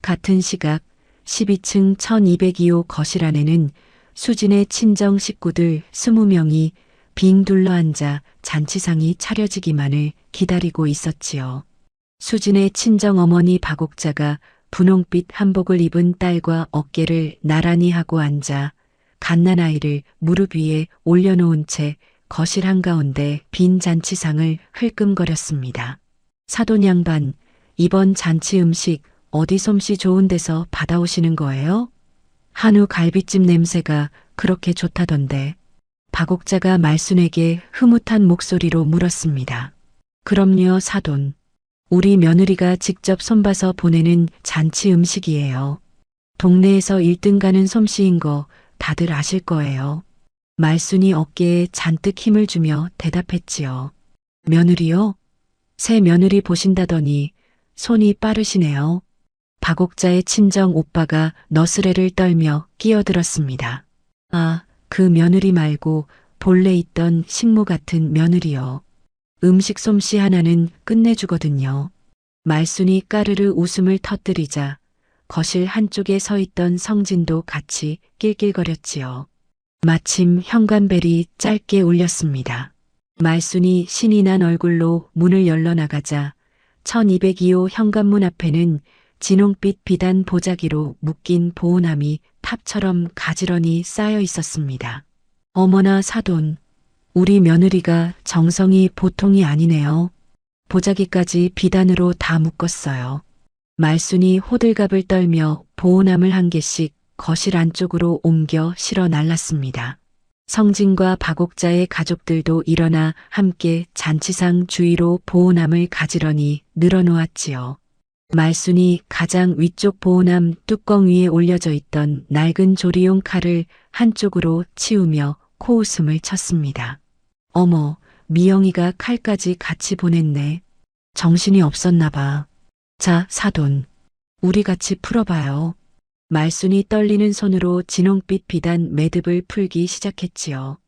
같은 시각 12층 1202호 거실 안에는 수진의 친정 식구들 20명이 빙 둘러앉아 잔치상이 차려지기만을 기다리고 있었지요. 수진의 친정어머니 박옥자가 분홍빛 한복을 입은 딸과 어깨를 나란히 하고 앉아 갓난아이를 무릎 위에 올려놓은 채 거실 한가운데 빈 잔치상을 흘끔거렸습니다. 사돈 양반, 이번 잔치 음식 어디 솜씨 좋은 데서 받아오시는 거예요? 한우 갈비찜 냄새가 그렇게 좋다던데. 박옥자가 말순에게 흐뭇한 목소리로 물었습니다. 그럼요, 사돈. 우리 며느리가 직접 손봐서 보내는 잔치 음식이에요. 동네에서 1등 가는 솜씨인 거 다들 아실 거예요. 말순이 어깨에 잔뜩 힘을 주며 대답했지요. 며느리요? 새 며느리 보신다더니 손이 빠르시네요. 박옥자의 친정 오빠가 너스레를 떨며 끼어들었습니다. 아, 그 며느리 말고 본래 있던 식모 같은 며느리요. 음식 솜씨 하나는 끝내주거든요. 말순이 까르르 웃음을 터뜨리자 거실 한쪽에 서 있던 성진도 같이 낄낄거렸지요. 마침 현관벨이 짧게 울렸습니다. 말순이 신이 난 얼굴로 문을 열러나가자 1202호 현관문 앞에는 진홍빛 비단 보자기로 묶인 보온함이 탑처럼 가지런히 쌓여 있었습니다. 어머나 사돈, 우리 며느리가 정성이 보통이 아니네요. 보자기까지 비단으로 다 묶었어요. 말순이 호들갑을 떨며 보온함을 한 개씩 거실 안쪽으로 옮겨 실어 날랐습니다. 성진과 박옥자의 가족들도 일어나 함께 잔치상 주위로 보온함을 가지런히 늘어놓았지요. 말순이 가장 위쪽 보온함 뚜껑 위에 올려져 있던 낡은 조리용 칼을 한쪽으로 치우며 코웃음을 쳤습니다. 어머, 미영이가 칼까지 같이 보냈네. 정신이 없었나 봐. 자, 사돈. 우리 같이 풀어봐요. 말순이 떨리는 손으로 진홍빛 비단 매듭을 풀기 시작했지요.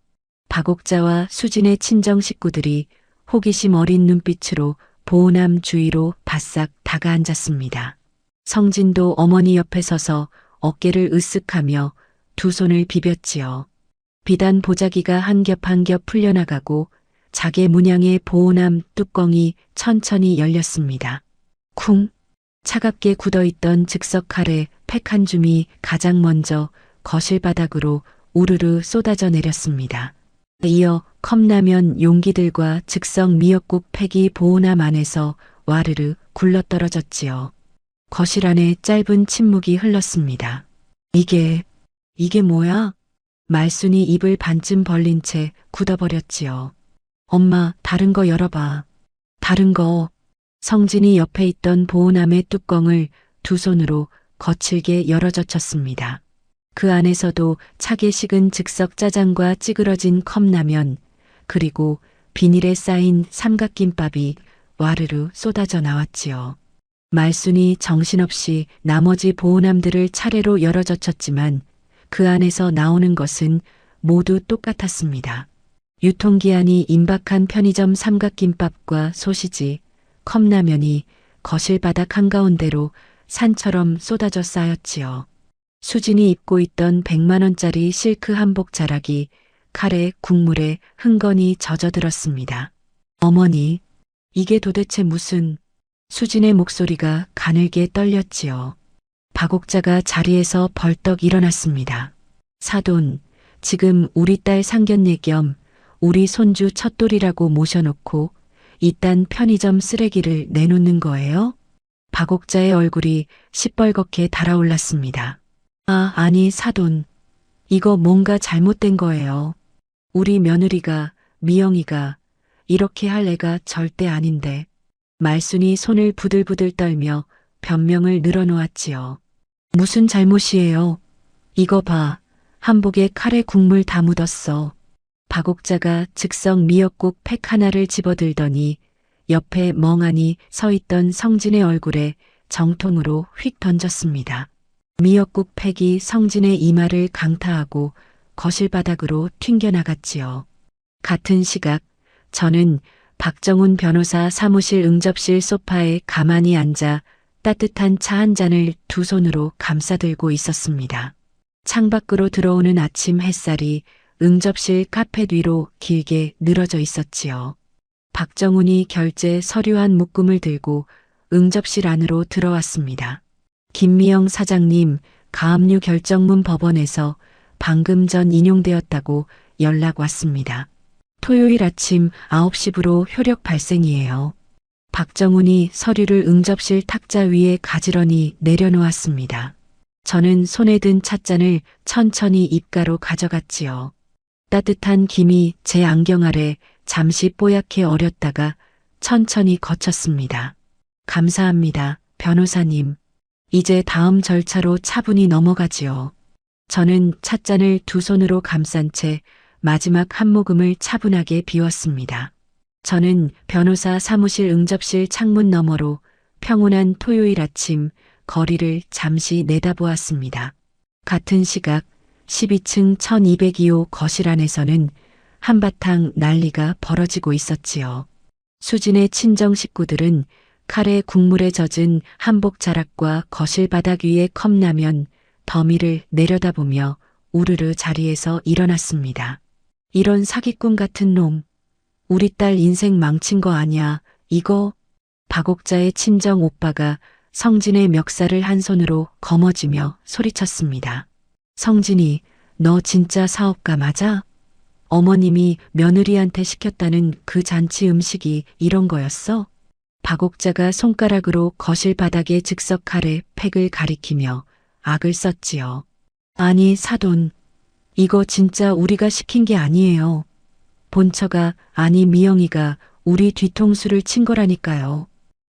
박옥자와 수진의 친정 식구들이 호기심 어린 눈빛으로 보온함 주위로 바싹 다가앉았습니다. 성진도 어머니 옆에 서서 어깨를 으쓱하며 두 손을 비볐지요. 비단 보자기가 한 겹 한 겹 풀려나가고 자개 문양의 보온함 뚜껑이 천천히 열렸습니다. 쿵! 차갑게 굳어있던 즉석 칼에 팩 한 줌이 가장 먼저 거실 바닥으로 우르르 쏟아져 내렸습니다. 이어 컵라면 용기들과 즉석 미역국 팩이 보온함 안에서 와르르 굴러떨어졌지요. 거실 안에 짧은 침묵이 흘렀습니다. 이게 뭐야? 말순이 입을 반쯤 벌린 채 굳어버렸지요. 엄마, 다른 거 열어봐. 다른 거. 성진이 옆에 있던 보온함의 뚜껑을 두 손으로 거칠게 열어젖혔습니다. 그 안에서도 차게 식은 즉석 짜장과 찌그러진 컵라면, 그리고 비닐에 쌓인 삼각김밥이 와르르 쏟아져 나왔지요. 말순이 정신없이 나머지 보온함들을 차례로 열어젖혔지만 그 안에서 나오는 것은 모두 똑같았습니다. 유통기한이 임박한 편의점 삼각김밥과 소시지, 컵라면이 거실 바닥 한가운데로 산처럼 쏟아져 쌓였지요. 수진이 입고 있던 100만 원짜리 실크 한복 자락이 칼에 국물에 흥건히 젖어들었습니다. 어머니, 이게 도대체 무슨... 수진의 목소리가 가늘게 떨렸지요. 박옥자가 자리에서 벌떡 일어났습니다. 사돈, 지금 우리 딸 상견례 겸 우리 손주 첫돌이라고 모셔놓고 이딴 편의점 쓰레기를 내놓는 거예요? 박옥자의 얼굴이 시뻘겋게 달아올랐습니다. 아니 사돈. 이거 뭔가 잘못된 거예요. 우리 며느리가, 미영이가 이렇게 할 애가 절대 아닌데. 말순이 손을 부들부들 떨며 변명을 늘어놓았지요. 무슨 잘못이에요? 이거 봐. 한복에 칼에 국물 다 묻었어. 박옥자가 즉석 미역국 팩 하나를 집어들더니 옆에 멍하니 서 있던 성진의 얼굴에 정통으로 휙 던졌습니다. 미역국 팩이 성진의 이마를 강타하고 거실 바닥으로 튕겨나갔지요. 같은 시각 저는 박정훈 변호사 사무실 응접실 소파에 가만히 앉아 따뜻한 차 한 잔을 두 손으로 감싸들고 있었습니다. 창밖으로 들어오는 아침 햇살이 응접실 카펫 위로 길게 늘어져 있었지요. 박정훈이 결제 서류 한 묶음을 들고 응접실 안으로 들어왔습니다. 김미영 사장님, 가압류 결정문 법원에서 방금 전 인용되었다고 연락 왔습니다. 토요일 아침 9시부로 효력 발생이에요. 박정훈이 서류를 응접실 탁자 위에 가지런히 내려놓았습니다. 저는 손에 든 찻잔을 천천히 입가로 가져갔지요. 따뜻한 김이 제 안경 아래 잠시 뽀얗게 어렸다가 천천히 거쳤습니다. 감사합니다, 변호사님. 이제 다음 절차로 차분히 넘어가지요. 저는 찻잔을 두 손으로 감싼 채 마지막 한 모금을 차분하게 비웠습니다. 저는 변호사 사무실 응접실 창문 너머로 평온한 토요일 아침 거리를 잠시 내다보았습니다. 같은 시각 12층 1202호 거실 안에서는 한바탕 난리가 벌어지고 있었지요. 수진의 친정 식구들은 카레 국물에 젖은 한복 자락과 거실 바닥 위에 컵라면 더미를 내려다보며 우르르 자리에서 일어났습니다. 이런 사기꾼 같은 놈. 우리 딸 인생 망친 거 아냐, 이거? 박옥자의 친정 오빠가 성진의 멱살을 한 손으로 거머쥐며 소리쳤습니다. 성진이, 너 진짜 사업가 맞아? 어머님이 며느리한테 시켰다는 그 잔치 음식이 이런 거였어? 박옥자가 손가락으로 거실 바닥에 즉석 카레 팩을 가리키며 악을 썼지요. 아니, 사돈. 이거 진짜 우리가 시킨 게 아니에요. 본처가, 아니 미영이가 우리 뒤통수를 친 거라니까요.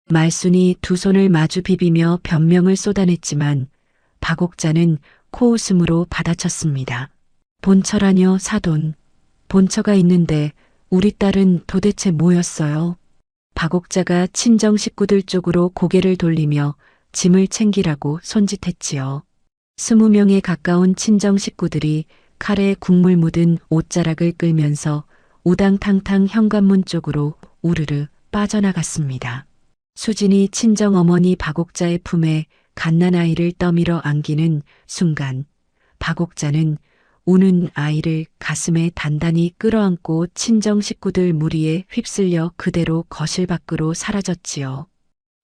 말순이 두 손을 마주 비비며 변명을 쏟아냈지만 박옥자는 코웃음으로 받아쳤습니다. 본처라뇨, 사돈. 본처가 있는데 우리 딸은 도대체 뭐였어요? 박옥자가 친정 식구들 쪽으로 고개를 돌리며 짐을 챙기라고 손짓했지요. 20명에 가까운 친정 식구들이 카레에 국물 묻은 옷자락을 끌면서 우당탕탕 현관문 쪽으로 우르르 빠져나갔습니다. 수진이 친정 어머니 박옥자의 품에 갓난아이를 떠밀어 안기는 순간 박옥자는 우는 아이를 가슴에 단단히 끌어안고 친정 식구들 무리에 휩쓸려 그대로 거실 밖으로 사라졌지요.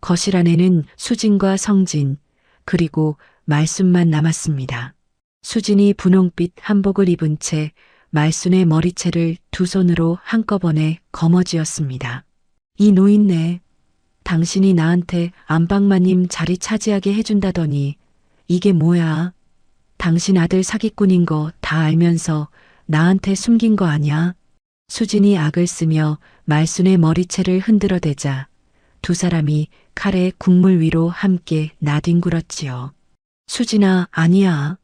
거실 안에는 수진과 성진, 그리고 말순만 남았습니다. 수진이 분홍빛 한복을 입은 채 말순의 머리채를 두 손으로 한꺼번에 거머쥐었습니다. 이 노인네, 당신이 나한테 안방마님 자리 차지하게 해준다더니 이게 뭐야? 당신 아들 사기꾼인 거 다 알면서 나한테 숨긴 거 아냐? 수진이 악을 쓰며 말순의 머리채를 흔들어대자 두 사람이 카레 국물 위로 함께 나뒹굴었지요. 수진아, 아니야.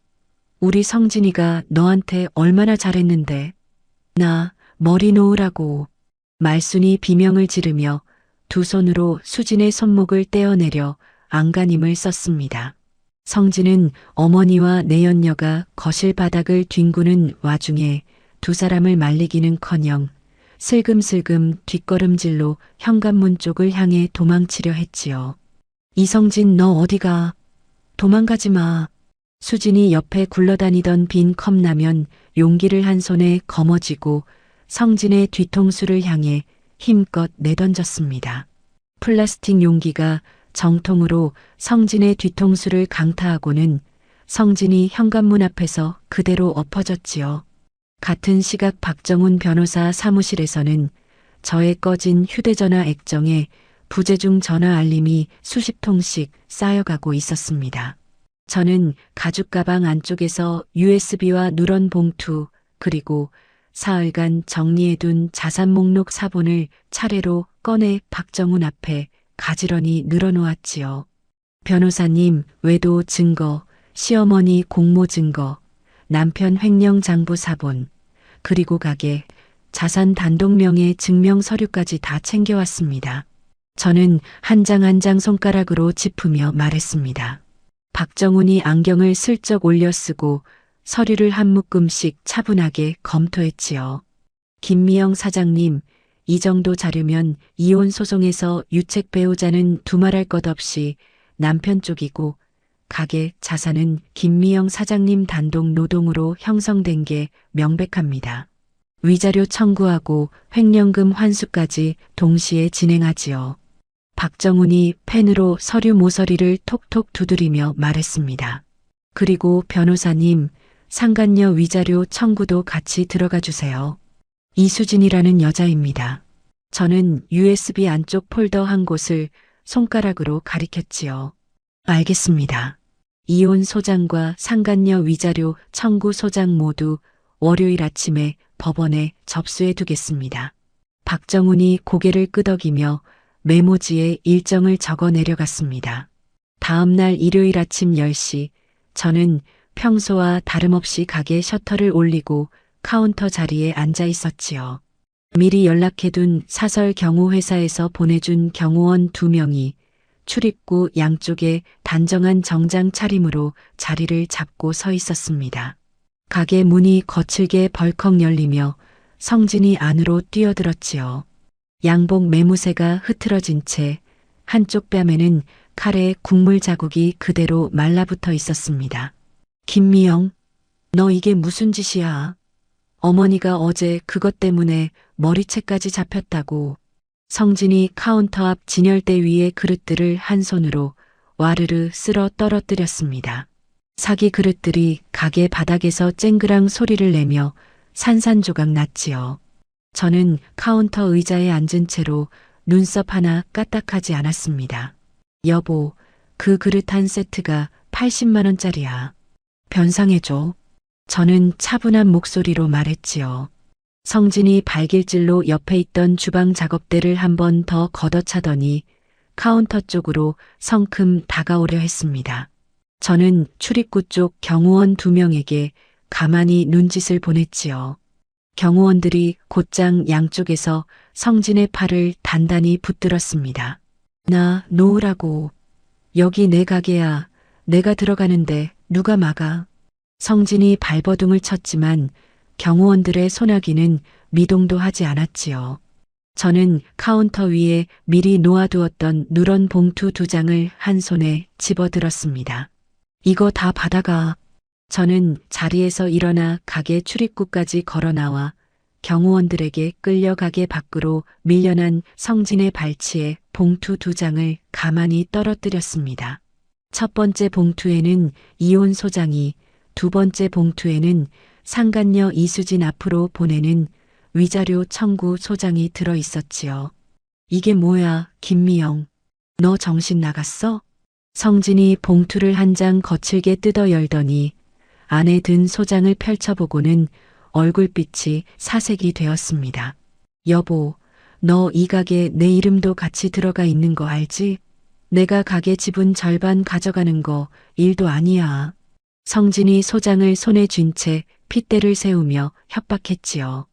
우리 성진이가 너한테 얼마나 잘했는데. 나 머리 놓으라고. 말순이 비명을 지르며 두 손으로 수진의 손목을 떼어내려 안간힘을 썼습니다. 성진은 어머니와 내연녀가 거실 바닥을 뒹구는 와중에 두 사람을 말리기는커녕 슬금슬금 뒷걸음질로 현관문 쪽을 향해 도망치려 했지요. 이성진, 너 어디가? 도망가지 마. 수진이 옆에 굴러다니던 빈 컵라면 용기를 한 손에 거머쥐고 성진의 뒤통수를 향해 힘껏 내던졌습니다. 플라스틱 용기가 정통으로 성진의 뒤통수를 강타하고는 성진이 현관문 앞에서 그대로 엎어졌지요. 같은 시각 박정훈 변호사 사무실에서는 저의 꺼진 휴대전화 액정에 부재중 전화 알림이 수십 통씩 쌓여가고 있었습니다. 저는 가죽 가방 안쪽에서 USB와 누런 봉투 그리고 사흘간 정리해둔 자산 목록 사본을 차례로 꺼내 박정훈 앞에 가지런히 늘어놓았지요. 변호사님 외도 증거, 시어머니 공모 증거, 남편 횡령 장부 사본, 그리고 가게, 자산 단독명의 증명 서류까지 다 챙겨왔습니다. 저는 한 장 한 장 손가락으로 짚으며 말했습니다. 박정훈이 안경을 슬쩍 올려 쓰고 서류를 한 묶음씩 차분하게 검토했지요. 김미영 사장님, 이 정도 자료면 이혼 소송에서 유책 배우자는 두말할 것 없이 남편 쪽이고 가게 자산은 김미영 사장님 단독 노동으로 형성된 게 명백합니다. 위자료 청구하고 횡령금 환수까지 동시에 진행하지요. 박정훈이 펜으로 서류 모서리를 톡톡 두드리며 말했습니다. 그리고 변호사님, 상간녀 위자료 청구도 같이 들어가 주세요. 이수진이라는 여자입니다. 저는 USB 안쪽 폴더 한 곳을 손가락으로 가리켰지요. 알겠습니다. 이혼 소장과 상간녀 위자료 청구 소장 모두 월요일 아침에 법원에 접수해 두겠습니다. 박정훈이 고개를 끄덕이며 메모지에 일정을 적어 내려갔습니다. 다음 날 일요일 아침 10시 저는 평소와 다름없이 가게 셔터를 올리고 카운터 자리에 앉아 있었지요. 미리 연락해둔 사설 경호회사에서 보내준 경호원 2명이 출입구 양쪽에 단정한 정장 차림으로 자리를 잡고 서 있었습니다. 가게 문이 거칠게 벌컥 열리며 성진이 안으로 뛰어들었지요. 양복 매무새가 흐트러진 채 한쪽 뺨에는 칼에 국물 자국이 그대로 말라붙어 있었습니다. 김미영, 너 이게 무슨 짓이야? 어머니가 어제 그것 때문에 머리채까지 잡혔다고. 성진이 카운터 앞 진열대 위에 그릇들을 한 손으로 와르르 쓸어 떨어뜨렸습니다. 사기 그릇들이 가게 바닥에서 쨍그랑 소리를 내며 산산조각 났지요. 저는 카운터 의자에 앉은 채로 눈썹 하나 까딱하지 않았습니다. 여보, 그 그릇 한 세트가 80만 원짜리야. 변상해줘. 저는 차분한 목소리로 말했지요. 성진이 발길질로 옆에 있던 주방 작업대를 한 번 더 걷어차더니 카운터 쪽으로 성큼 다가오려 했습니다. 저는 출입구 쪽 경호원 2명에게 가만히 눈짓을 보냈지요. 경호원들이 곧장 양쪽에서 성진의 팔을 단단히 붙들었습니다. 나 놓으라고. 여기 내 가게야. 내가 들어가는데 누가 막아. 성진이 발버둥을 쳤지만 경호원들의 소나기는 미동도 하지 않았지요. 저는 카운터 위에 미리 놓아두었던 누런 봉투 2장을 한 손에 집어들었습니다. 이거 다 받아가. 저는 자리에서 일어나 가게 출입구까지 걸어 나와 경호원들에게 끌려 가게 밖으로 밀려난 성진의 발치에 봉투 2장을 가만히 떨어뜨렸습니다. 첫 번째 봉투에는 이혼 소장이, 두 번째 봉투에는 상간녀 이수진 앞으로 보내는 위자료 청구 소장이 들어 있었지요. 이게 뭐야, 김미영. 너 정신 나갔어? 성진이 봉투를 한 장 거칠게 뜯어 열더니 안에 든 소장을 펼쳐보고는 얼굴빛이 사색이 되었습니다. 여보, 너 이 가게 내 이름도 같이 들어가 있는 거 알지? 내가 가게 지분 절반 가져가는 거 일도 아니야. 성진이 소장을 손에 쥔 채 핏대를 세우며 협박했지요.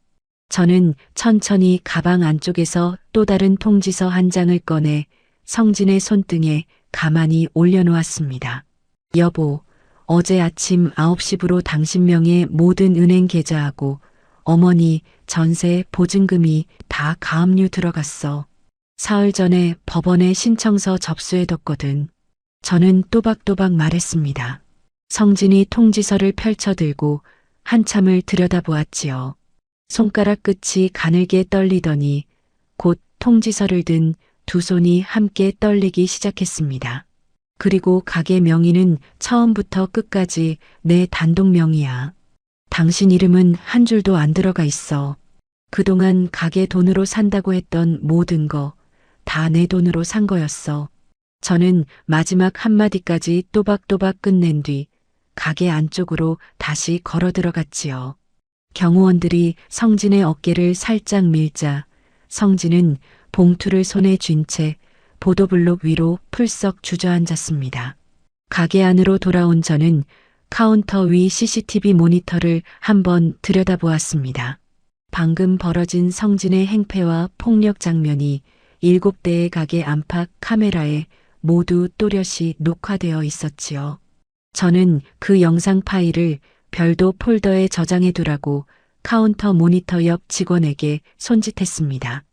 저는 천천히 가방 안쪽에서 또 다른 통지서 한 장을 꺼내 성진의 손등에 가만히 올려놓았습니다. 여보, 어제 아침 9시부로 당신 명의 모든 은행 계좌하고 어머니 전세 보증금이 다 가압류 들어갔어. 사흘 전에 법원에 신청서 접수해뒀거든. 저는 또박또박 말했습니다. 성진이 통지서를 펼쳐들고 한참을 들여다보았지요. 손가락 끝이 가늘게 떨리더니 곧 통지서를 든 2손이 함께 떨리기 시작했습니다. 그리고 가게 명의는 처음부터 끝까지 내 단독 명의야. 당신 이름은 한 줄도 안 들어가 있어. 그동안 가게 돈으로 산다고 했던 모든 거 다 내 돈으로 산 거였어. 저는 마지막 한마디까지 또박또박 끝낸 뒤 가게 안쪽으로 다시 걸어 들어갔지요. 경호원들이 성진의 어깨를 살짝 밀자 성진은 봉투를 손에 쥔 채 보도블록 위로 풀썩 주저앉았습니다. 가게 안으로 돌아온 저는 카운터 위 CCTV 모니터를 한번 들여다보았습니다. 방금 벌어진 성진의 행패와 폭력 장면이 7대의 가게 안팎 카메라에 모두 또렷이 녹화되어 있었지요. 저는 그 영상 파일을 별도 폴더에 저장해 두라고 카운터 모니터 옆 직원에게 손짓했습니다.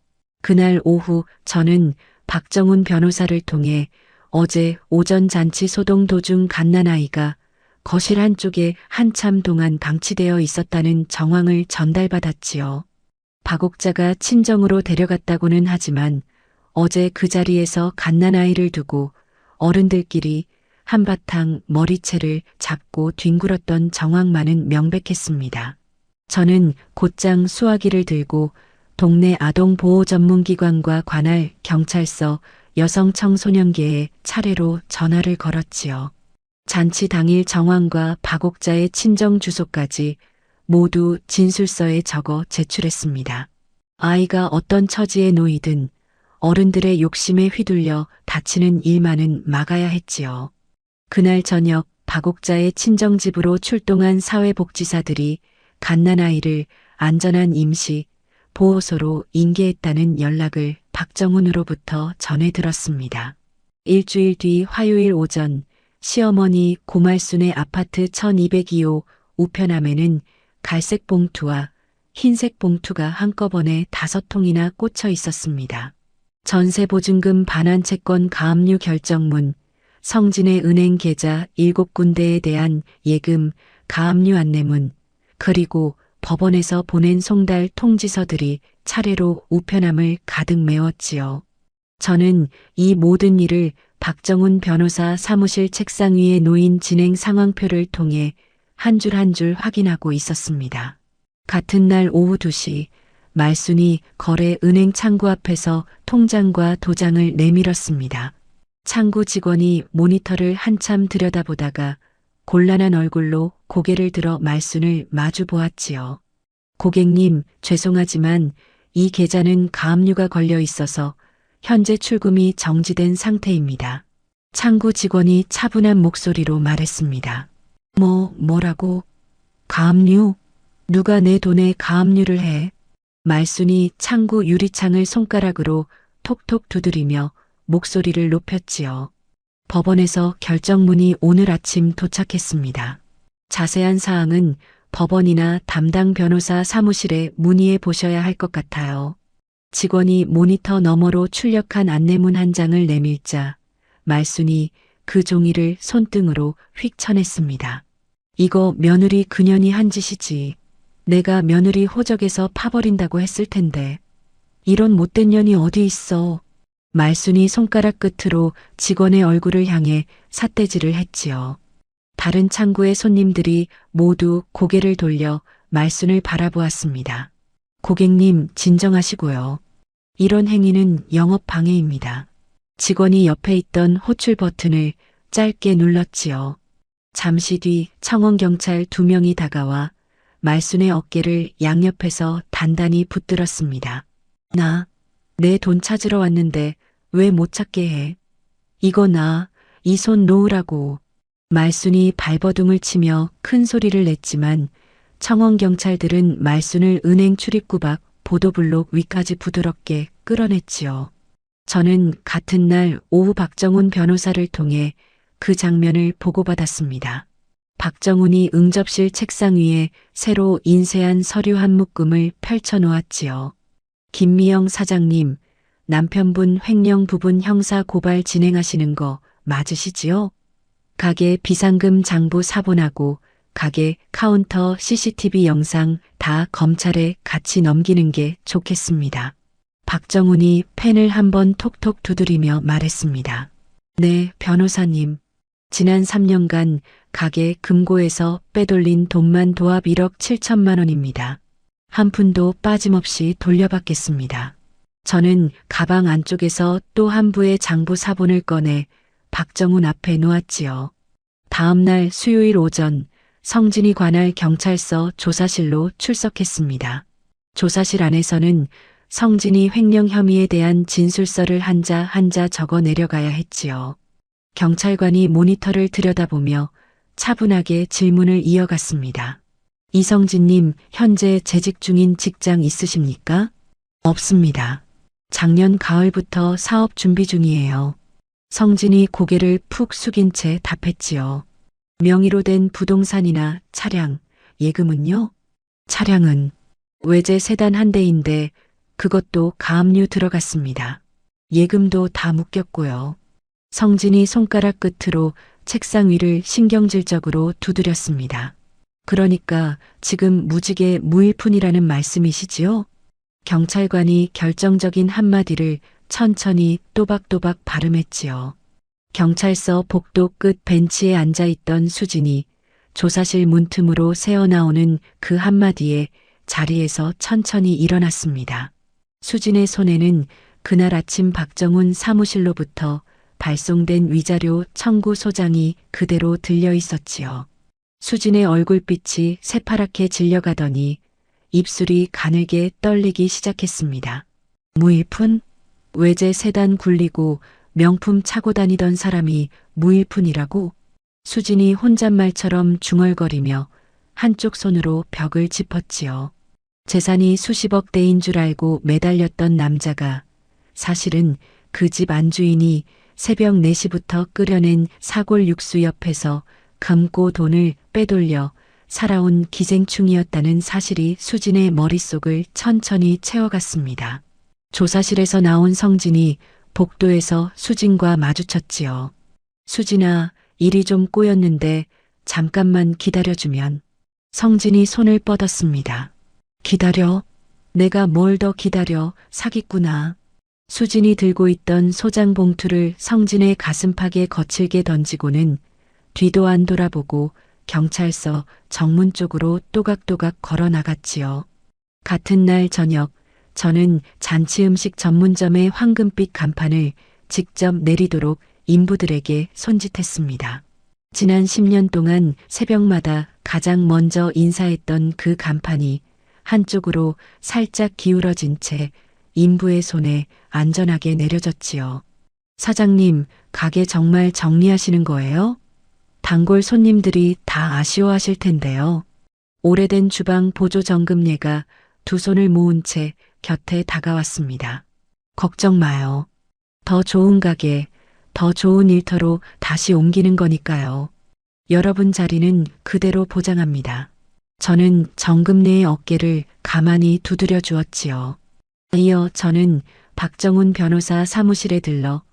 그날 오후 저는 박정훈 변호사를 통해 어제 오전 잔치 소동 도중 갓난아이가 거실 한쪽에 한참 동안 방치되어 있었다는 정황을 전달받았지요. 박옥자가 친정으로 데려갔다고는 하지만 어제 그 자리에서 갓난아이를 두고 어른들끼리 한바탕 머리채를 잡고 뒹굴었던 정황만은 명백했습니다. 저는 곧장 수화기를 들고 동네 아동보호전문기관과 관할 경찰서 여성청소년계에 차례로 전화를 걸었지요. 잔치 당일 정황과 박옥자의 친정 주소까지 모두 진술서에 적어 제출했습니다. 아이가 어떤 처지에 놓이든 어른들의 욕심에 휘둘려 다치는 일만은 막아야 했지요. 그날 저녁 박옥자의 친정집으로 출동한 사회복지사들이 갓난아이를 안전한 임시 보호소로 인계했다는 연락을 박정훈으로부터 전해 들었습니다. 일주일 뒤 화요일 오전 시어머니 고말순의 아파트 1202호 우편함에는 갈색 봉투와 흰색 봉투가 한꺼번에 5통이나 꽂혀 있었습니다. 전세보증금 반환 채권 가압류 결정문, 성진의 은행 계좌 7군데에 대한 예금, 가압류 안내문, 그리고 법원에서 보낸 송달 통지서들이 차례로 우편함을 가득 메웠지요. 저는 이 모든 일을 박정훈 변호사 사무실 책상 위에 놓인 진행 상황표를 통해 한 줄 한 줄 확인하고 있었습니다. 같은 날 오후 2시 말순이 거래 은행 창구 앞에서 통장과 도장을 내밀었습니다. 창구 직원이 모니터를 한참 들여다보다가 곤란한 얼굴로 고개를 들어 말순을 마주 보았지요. 고객님, 죄송하지만 이 계좌는 가압류가 걸려 있어서 현재 출금이 정지된 상태입니다. 창구 직원이 차분한 목소리로 말했습니다. 뭐라고? 가압류? 누가 내 돈에 가압류를 해? 말순이 창구 유리창을 손가락으로 톡톡 두드리며 목소리를 높였지요. 법원에서 결정문이 오늘 아침 도착했습니다. 자세한 사항은 법원이나 담당 변호사 사무실에 문의해 보셔야 할 것 같아요. 직원이 모니터 너머로 출력한 안내문 한 장을 내밀자 말순이 그 종이를 손등으로 휙 쳐냈습니다. 이거 며느리 그년이 한 짓이지. 내가 며느리 호적에서 파버린다고 했을 텐데. 이런 못된 년이 어디 있어. 말순이 손가락 끝으로 직원의 얼굴을 향해 삿대질을 했지요. 다른 창구의 손님들이 모두 고개를 돌려 말순을 바라보았습니다. 고객님, 진정하시고요. 이런 행위는 영업 방해입니다. 직원이 옆에 있던 호출 버튼을 짧게 눌렀지요. 잠시 뒤 청원경찰 2명이 다가와 말순의 어깨를 양옆에서 단단히 붙들었습니다. 내 돈 찾으러 왔는데 왜 못 찾게 해? 이거 이 손 놓으라고. 말순이 발버둥을 치며 큰 소리를 냈지만 청원경찰들은 말순을 은행 출입구 밖 보도블록 위까지 부드럽게 끌어냈지요. 저는 같은 날 오후 박정훈 변호사를 통해 그 장면을 보고받았습니다. 박정훈이 응접실 책상 위에 새로 인쇄한 서류 한 묶음을 펼쳐놓았지요. 김미영 사장님, 남편분 횡령 부분 형사 고발 진행하시는 거 맞으시지요? 가게 비상금 장부 사본하고 가게 카운터 CCTV 영상 다 검찰에 같이 넘기는 게 좋겠습니다. 박정훈이 펜을 한번 톡톡 두드리며 말했습니다. 네, 변호사님. 지난 3년간 가게 금고에서 빼돌린 돈만 도합 1억 7천만 원입니다. 한 푼도 빠짐없이 돌려받겠습니다. 저는 가방 안쪽에서 또 한 부의 장부 사본을 꺼내 박정훈 앞에 놓았지요. 다음 날 수요일 오전 성진이 관할 경찰서 조사실로 출석했습니다. 조사실 안에서는 성진이 횡령 혐의에 대한 진술서를 한자 한자 적어 내려가야 했지요. 경찰관이 모니터를 들여다보며 차분하게 질문을 이어갔습니다. 이성진님, 현재 재직 중인 직장 있으십니까? 없습니다. 작년 가을부터 사업 준비 중이에요. 성진이 고개를 푹 숙인 채 답했지요. 명의로 된 부동산이나 차량, 예금은요? 차량은 외제 세단 한 대인데 그것도 가압류 들어갔습니다. 예금도 다 묶였고요. 성진이 손가락 끝으로 책상 위를 신경질적으로 두드렸습니다. 그러니까 지금 무직의 무일푼이라는 말씀이시지요? 경찰관이 결정적인 한마디를 천천히 또박또박 발음했지요. 경찰서 복도 끝 벤치에 앉아있던 수진이 조사실 문틈으로 새어나오는 그 한마디에 자리에서 천천히 일어났습니다. 수진의 손에는 그날 아침 박정훈 사무실로부터 발송된 위자료 청구 소장이 그대로 들려 있었지요. 수진의 얼굴빛이 새파랗게 질려가더니 입술이 가늘게 떨리기 시작했습니다. 무일푼? 외제 세단 굴리고 명품 차고 다니던 사람이 무일푼이라고? 수진이 혼잣말처럼 중얼거리며 한쪽 손으로 벽을 짚었지요. 재산이 수십억 대인 줄 알고 매달렸던 남자가 사실은 그 집 안주인이 새벽 4시부터 끓여낸 사골 육수 옆에서 감고 돈을 빼돌려 살아온 기생충이었다는 사실이 수진의 머릿속을 천천히 채워갔습니다. 조사실에서 나온 성진이 복도에서 수진과 마주쳤지요. 수진아, 일이 좀 꼬였는데 잠깐만 기다려주면. 성진이 손을 뻗었습니다. 기다려? 내가 뭘 더 기다려, 사기꾼아. 수진이 들고 있던 소장 봉투를 성진의 가슴팍에 거칠게 던지고는 뒤도 안 돌아보고 경찰서 정문 쪽으로 또각또각 걸어 나갔지요. 같은 날 저녁, 저는 잔치 음식 전문점의 황금빛 간판을 직접 내리도록 인부들에게 손짓했습니다. 지난 10년 동안 새벽마다 가장 먼저 인사했던 그 간판이 한쪽으로 살짝 기울어진 채 인부의 손에 안전하게 내려졌지요. 사장님, 가게 정말 정리하시는 거예요? 단골 손님들이 다 아쉬워하실 텐데요. 오래된 주방 보조 정금예가 두 손을 모은 채 곁에 다가왔습니다. 걱정 마요. 더 좋은 가게, 더 좋은 일터로 다시 옮기는 거니까요. 여러분 자리는 그대로 보장합니다. 저는 정금래의 어깨를 가만히 두드려 주었지요. 이어 저는 박정훈 변호사 사무실에 들러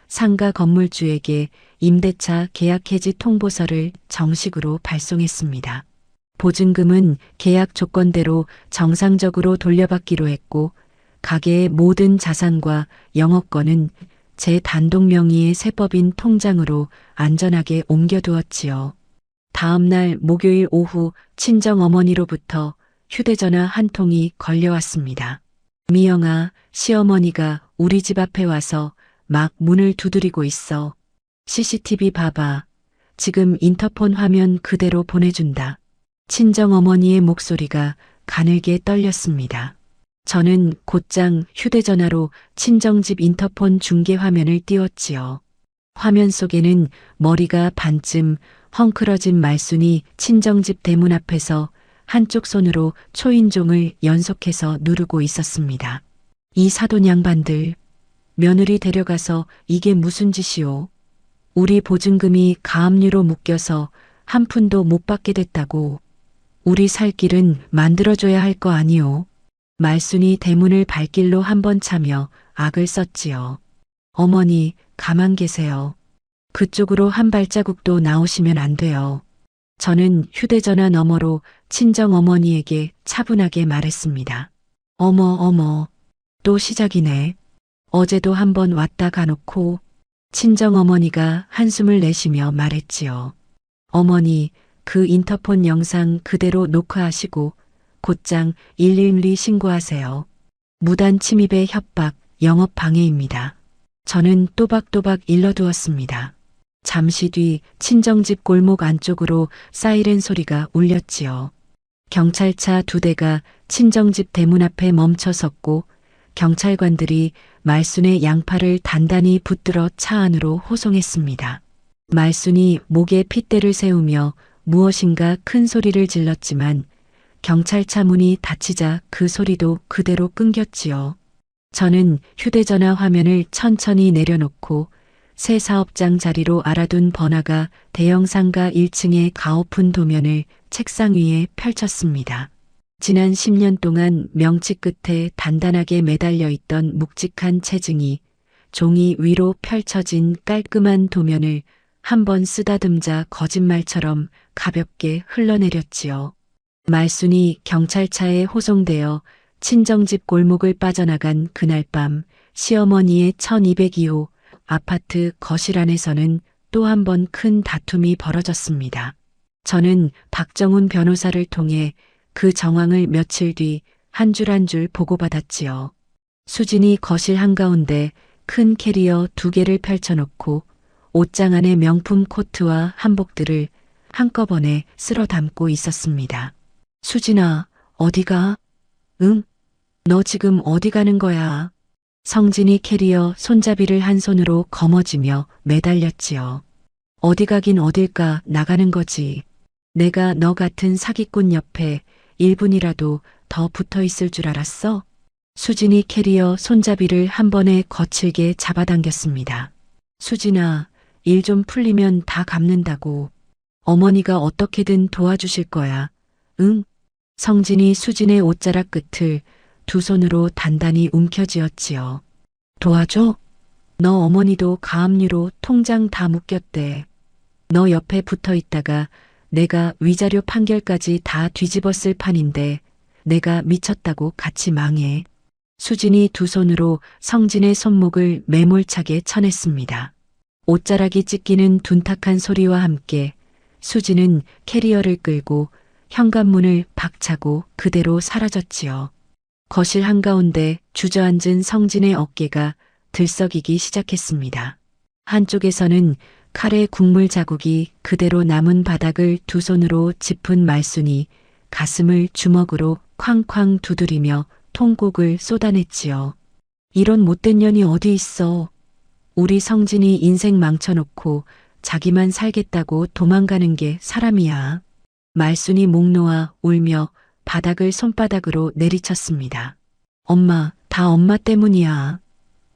상가 건물주에게 임대차 계약 해지 통보서를 정식으로 발송했습니다. 보증금은 계약 조건대로 정상적으로 돌려받기로 했고 가게의 모든 자산과 영업권은 제 단독 명의의 세법인 통장으로 안전하게 옮겨두었지요. 다음 날 목요일 오후 친정 어머니로부터 휴대전화 한 통이 걸려왔습니다. 미영아, 시어머니가 우리 집 앞에 와서 막 문을 두드리고 있어. CCTV 봐봐. 지금 인터폰 화면 그대로 보내준다. 친정 어머니의 목소리가 가늘게 떨렸습니다. 저는 곧장 휴대전화로 친정집 인터폰 중계 화면을 띄웠지요. 화면 속에는 머리가 반쯤 헝클어진 말순이 친정집 대문 앞에서 한쪽 손으로 초인종을 연속해서 누르고 있었습니다. 이 사돈 양반들, 며느리 데려가서 이게 무슨 짓이오? 우리 보증금이 가압류로 묶여서 한 푼도 못 받게 됐다고. 우리 살 길은 만들어줘야 할 거 아니오. 말순이 대문을 발길로 한번 차며 악을 썼지요. 어머니, 가만 계세요. 그쪽으로 한 발자국도 나오시면 안 돼요. 저는 휴대전화 너머로 친정 어머니에게 차분하게 말했습니다. 어머, 또 시작이네. 어제도 한번 왔다 가놓고. 친정 어머니가 한숨을 내쉬며 말했지요. 어머니, 그 인터폰 영상 그대로 녹화하시고 곧장 112 신고하세요. 무단 침입의 협박, 영업 방해입니다. 저는 또박또박 일러두었습니다. 잠시 뒤 친정집 골목 안쪽으로 사이렌 소리가 울렸지요. 경찰차 2대가 친정집 대문 앞에 멈춰 섰고 경찰관들이 말순의 양팔을 단단히 붙들어 차 안으로 호송했습니다. 말순이 목에 핏대를 세우며 무엇인가 큰 소리를 질렀지만 경찰차 문이 닫히자 그 소리도 그대로 끊겼지요. 저는 휴대전화 화면을 천천히 내려놓고 새 사업장 자리로 알아둔 번화가 대형 상가 1층의 가오픈 도면을 책상 위에 펼쳤습니다. 지난 10년 동안 명치 끝에 단단하게 매달려 있던 묵직한 체증이 종이 위로 펼쳐진 깔끔한 도면을 한번 쓰다듬자 거짓말처럼 가볍게 흘러내렸지요. 말순이 경찰차에 호송되어 친정집 골목을 빠져나간 그날 밤 시어머니의 1202호 아파트 거실 안에서는 또 한 번 큰 다툼이 벌어졌습니다. 저는 박정훈 변호사를 통해 그 정황을 며칠 뒤 한 줄 한 줄 보고받았지요. 수진이 거실 한가운데 큰 캐리어 2개를 펼쳐놓고 옷장 안에 명품 코트와 한복들을 한꺼번에 쓸어 담고 있었습니다. 수진아, 어디가? 응? 너 지금 어디 가는 거야? 성진이 캐리어 손잡이를 한 손으로 거머쥐며 매달렸지요. 어디 가긴 어딜까, 나가는 거지. 내가 너 같은 사기꾼 옆에 1분이라도 더 붙어 있을 줄 알았어? 수진이 캐리어 손잡이를 한 번에 거칠게 잡아당겼습니다. 수진아, 일 좀 풀리면 다 갚는다고. 어머니가 어떻게든 도와주실 거야. 응. 성진이 수진의 옷자락 끝을 두 손으로 단단히 움켜쥐었지요. 도와줘? 너 어머니도 가압류로 통장 다 묶였대. 너 옆에 붙어 있다가 내가 위자료 판결까지 다 뒤집었을 판인데 내가 미쳤다고 같이 망해. 수진이 두 손으로 성진의 손목을 매몰차게 쳐냈습니다. 옷자락이 찢기는 둔탁한 소리와 함께 수진은 캐리어를 끌고 현관문을 박차고 그대로 사라졌지요. 거실 한가운데 주저앉은 성진의 어깨가 들썩이기 시작했습니다. 한쪽에서는 칼의 국물 자국이 그대로 남은 바닥을 두 손으로 짚은 말순이 가슴을 주먹으로 쾅쾅 두드리며 통곡을 쏟아냈지요. 이런 못된 년이 어디 있어. 우리 성진이 인생 망쳐놓고 자기만 살겠다고 도망가는 게 사람이야. 말순이 목 놓아 울며 바닥을 손바닥으로 내리쳤습니다. 엄마, 다 엄마 때문이야.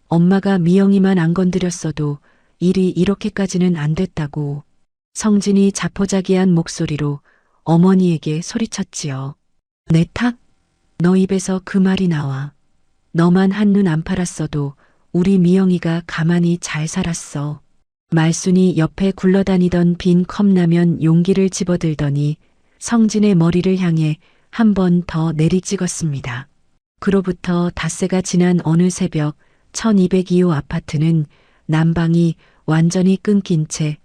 엄마가 미영이만 안 건드렸어도 일이 이렇게까지는 안 됐다고. 성진이 자포자기한 목소리로 어머니에게 소리쳤지요. 내 탓? 너 입에서 그 말이 나와. 너만 한눈 안 팔았어도 우리 미영이가 가만히 잘 살았어. 말순이 옆에 굴러다니던 빈 컵라면 용기를 집어들더니 성진의 머리를 향해 한 번 더 내리찍었습니다. 그로부터 닷새가 지난 어느 새벽 1202호 아파트는 난방이 완전히 끊긴 채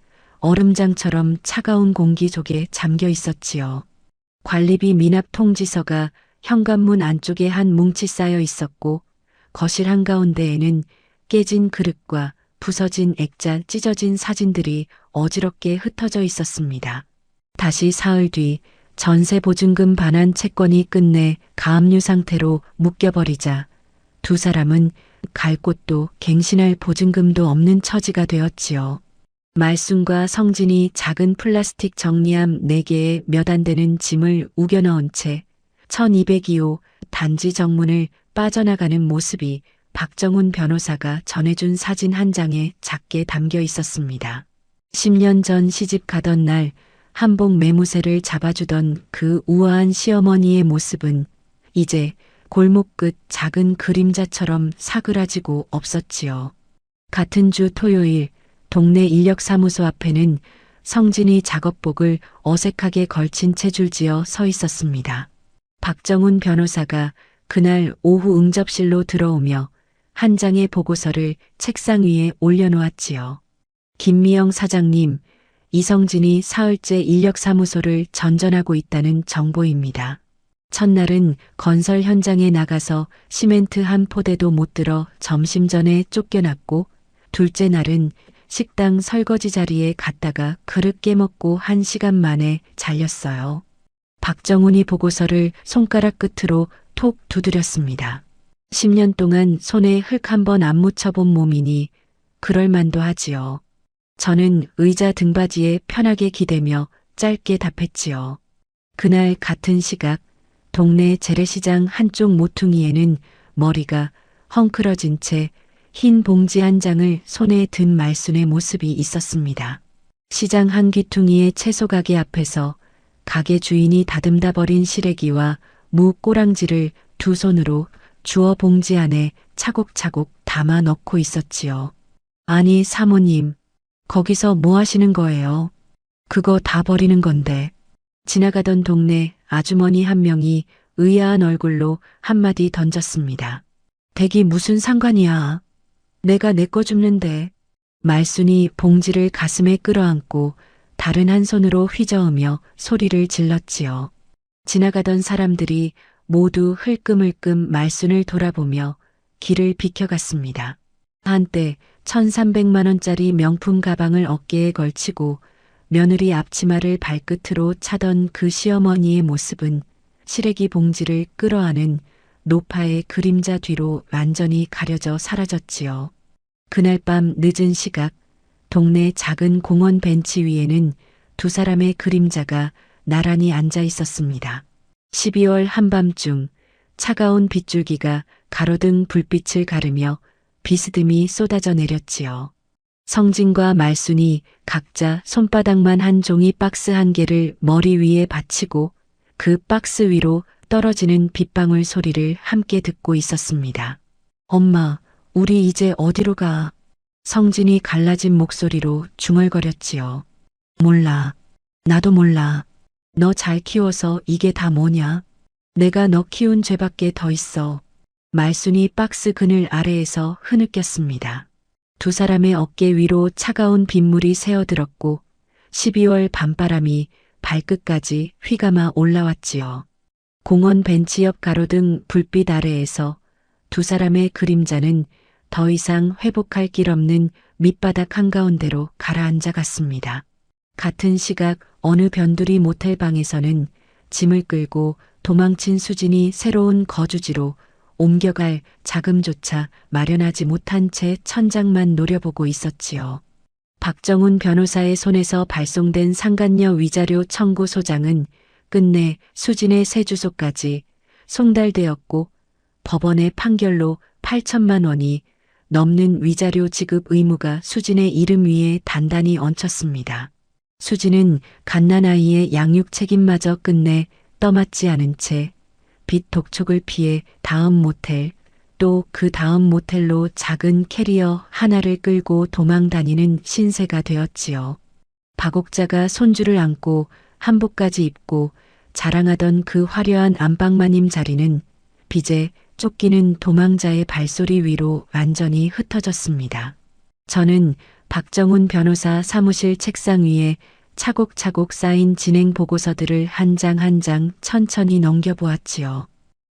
얼음장처럼 차가운 공기 속에 잠겨 있었지요. 관리비 미납 통지서가 현관문 안쪽에 한 뭉치 쌓여 있었고 거실 한가운데에는 깨진 그릇과 부서진 액자 찢어진 사진들이 어지럽게 흩어져 있었습니다. 다시 사흘 뒤 전세 보증금 반환 채권이 끝내 가압류 상태로 묶여버리자 두 사람은 갈 곳도 갱신할 보증금도 없는 처지가 되었지요. 말순과 성진이 작은 플라스틱 정리함 4개에 몇 안 되는 짐을 우겨 넣은 채 1202호 단지 정문을 빠져나가는 모습이 박정훈 변호사가 전해준 사진 한 장에 작게 담겨 있었습니다. 10년 전 시집 가던 날 한복 매무새를 잡아주던 그 우아한 시어머니의 모습은 이제 골목 끝 작은 그림자처럼 사그라지고 없었지요. 같은 주 토요일 동네 인력사무소 앞에는 성진이 작업복을 어색하게 걸친 채 줄지어 서 있었습니다. 박정훈 변호사가 그날 오후 응접실로 들어오며 한 장의 보고서를 책상 위에 올려놓았지요. 김미영 사장님, 이성진이 사흘째 인력사무소를 전전하고 있다는 정보입니다. 첫날은 건설 현장에 나가서 시멘트 한 포대도 못 들어 점심 전에 쫓겨났고 둘째 날은 식당 설거지 자리에 갔다가 그릇 깨먹고 1시간 만에 잘렸어요. 박정훈이 보고서를 손가락 끝으로 톡 두드렸습니다. 10년 동안 손에 흙 한 번 안 묻혀본 몸이니 그럴만도 하지요. 저는 의자 등받이에 편하게 기대며 짧게 답했지요. 그날 같은 시각 동네 재래시장 한쪽 모퉁이에는 머리가 헝클어진 채 흰 봉지 한 장을 손에 든 말순의 모습이 있었습니다. 시장 한 귀퉁이의 채소 가게 앞에서 가게 주인이 다듬다 버린 시래기와 무 꼬랑지를 두 손으로 주워 봉지 안에 차곡차곡 담아 넣고 있었지요. 아니 사모님, 거기서 뭐 하시는 거예요? 그거 다 버리는 건데. 지나가던 동네 아주머니 한 명이 의아한 얼굴로 한마디 던졌습니다. 댁이 무슨 상관이야. 내가 내 거 줍는데. 말순이 봉지를 가슴에 끌어안고 다른 한 손으로 휘저으며 소리를 질렀지요. 지나가던 사람들이 모두 흘끔흘끔 말순을 돌아보며 길을 비켜갔습니다. 한때 1,300만 원짜리 명품 가방을 어깨에 걸치고 며느리 앞치마를 발끝으로 차던 그 시어머니의 모습은 시래기 봉지를 끌어안은 노파의 그림자 뒤로 완전히 가려져 사라졌지요. 그날 밤 늦은 시각 동네 작은 공원 벤치 위에는 두 사람의 그림자가 나란히 앉아 있었습니다. 12월 한밤중 차가운 빗줄기가 가로등 불빛을 가르며 비스듬히 쏟아져 내렸지요. 성진과 말순이 각자 손바닥만 한 종이 박스 한 개를 머리 위에 받치고 그 박스 위로 떨어지는 빗방울 소리를 함께 듣고 있었습니다. 엄마, 우리 이제 어디로 가? 성진이 갈라진 목소리로 중얼거렸지요. 몰라. 나도 몰라. 너 잘 키워서 이게 다 뭐냐? 내가 너 키운 죄밖에 더 있어. 말순이 박스 그늘 아래에서 흐느꼈습니다. 두 사람의 어깨 위로 차가운 빗물이 새어들었고 12월 밤바람이 발끝까지 휘감아 올라왔지요. 공원 벤치 옆 가로등 불빛 아래에서 두 사람의 그림자는 더 이상 회복할 길 없는 밑바닥 한가운데로 가라앉아 갔습니다. 같은 시각 어느 변두리 모텔 방에서는 짐을 끌고 도망친 수진이 새로운 거주지로 옮겨갈 자금조차 마련하지 못한 채 천장만 노려보고 있었지요. 박정훈 변호사의 손에서 발송된 상간녀 위자료 청구 소장은 끝내 수진의 새 주소까지 송달되었고 법원의 판결로 8천만 원이 넘는 위자료 지급 의무가 수진의 이름 위에 단단히 얹혔습니다. 수진은 갓난아이의 양육 책임마저 끝내 떠맡지 않은 채 빚 독촉을 피해 다음 모텔 또 그 다음 모텔로 작은 캐리어 하나를 끌고 도망 다니는 신세가 되었지요. 박옥자가 손주를 안고 한복까지 입고 자랑하던 그 화려한 안방마님 자리는 빚에 쫓기는 도망자의 발소리 위로 완전히 흩어졌습니다. 저는 박정훈 변호사 사무실 책상 위에 차곡차곡 쌓인 진행 보고서들을 한 장 한 장 천천히 넘겨보았지요.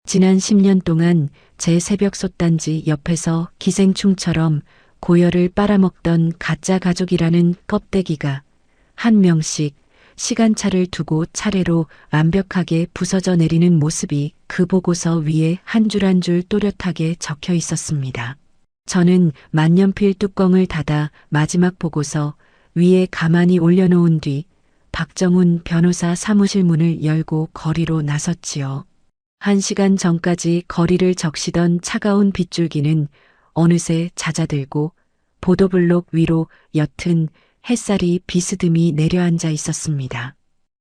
지난 10년 동안 제 새벽 솥단지 옆에서 기생충처럼 고열을 빨아먹던 가짜 가족이라는 껍데기가 한 명씩 시간차를 두고 차례로 완벽하게 부서져 내리는 모습이 그 보고서 위에 한 줄 한 줄 또렷하게 적혀 있었습니다. 저는 만년필 뚜껑을 닫아 마지막 보고서 위에 가만히 올려놓은 뒤 박정훈 변호사 사무실 문을 열고 거리로 나섰지요. 1시간 전까지 거리를 적시던 차가운 빗줄기는 어느새 잦아들고 보도블록 위로 옅은 햇살이 비스듬히 내려앉아 있었습니다.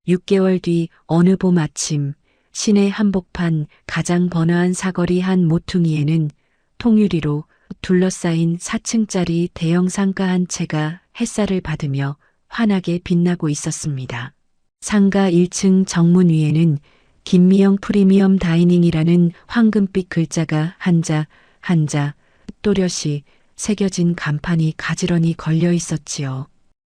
6개월 뒤 어느 봄 아침 시내 한복판 가장 번화한 사거리 한 모퉁이에는 통유리로 둘러싸인 4층짜리 대형 상가 한 채가 햇살을 받으며 환하게 빛나고 있었습니다. 상가 1층 정문 위에는 김미영 프리미엄 다이닝이라는 황금빛 글자가 한자 또렷이 새겨진 간판이 가지런히 걸려 있었지요.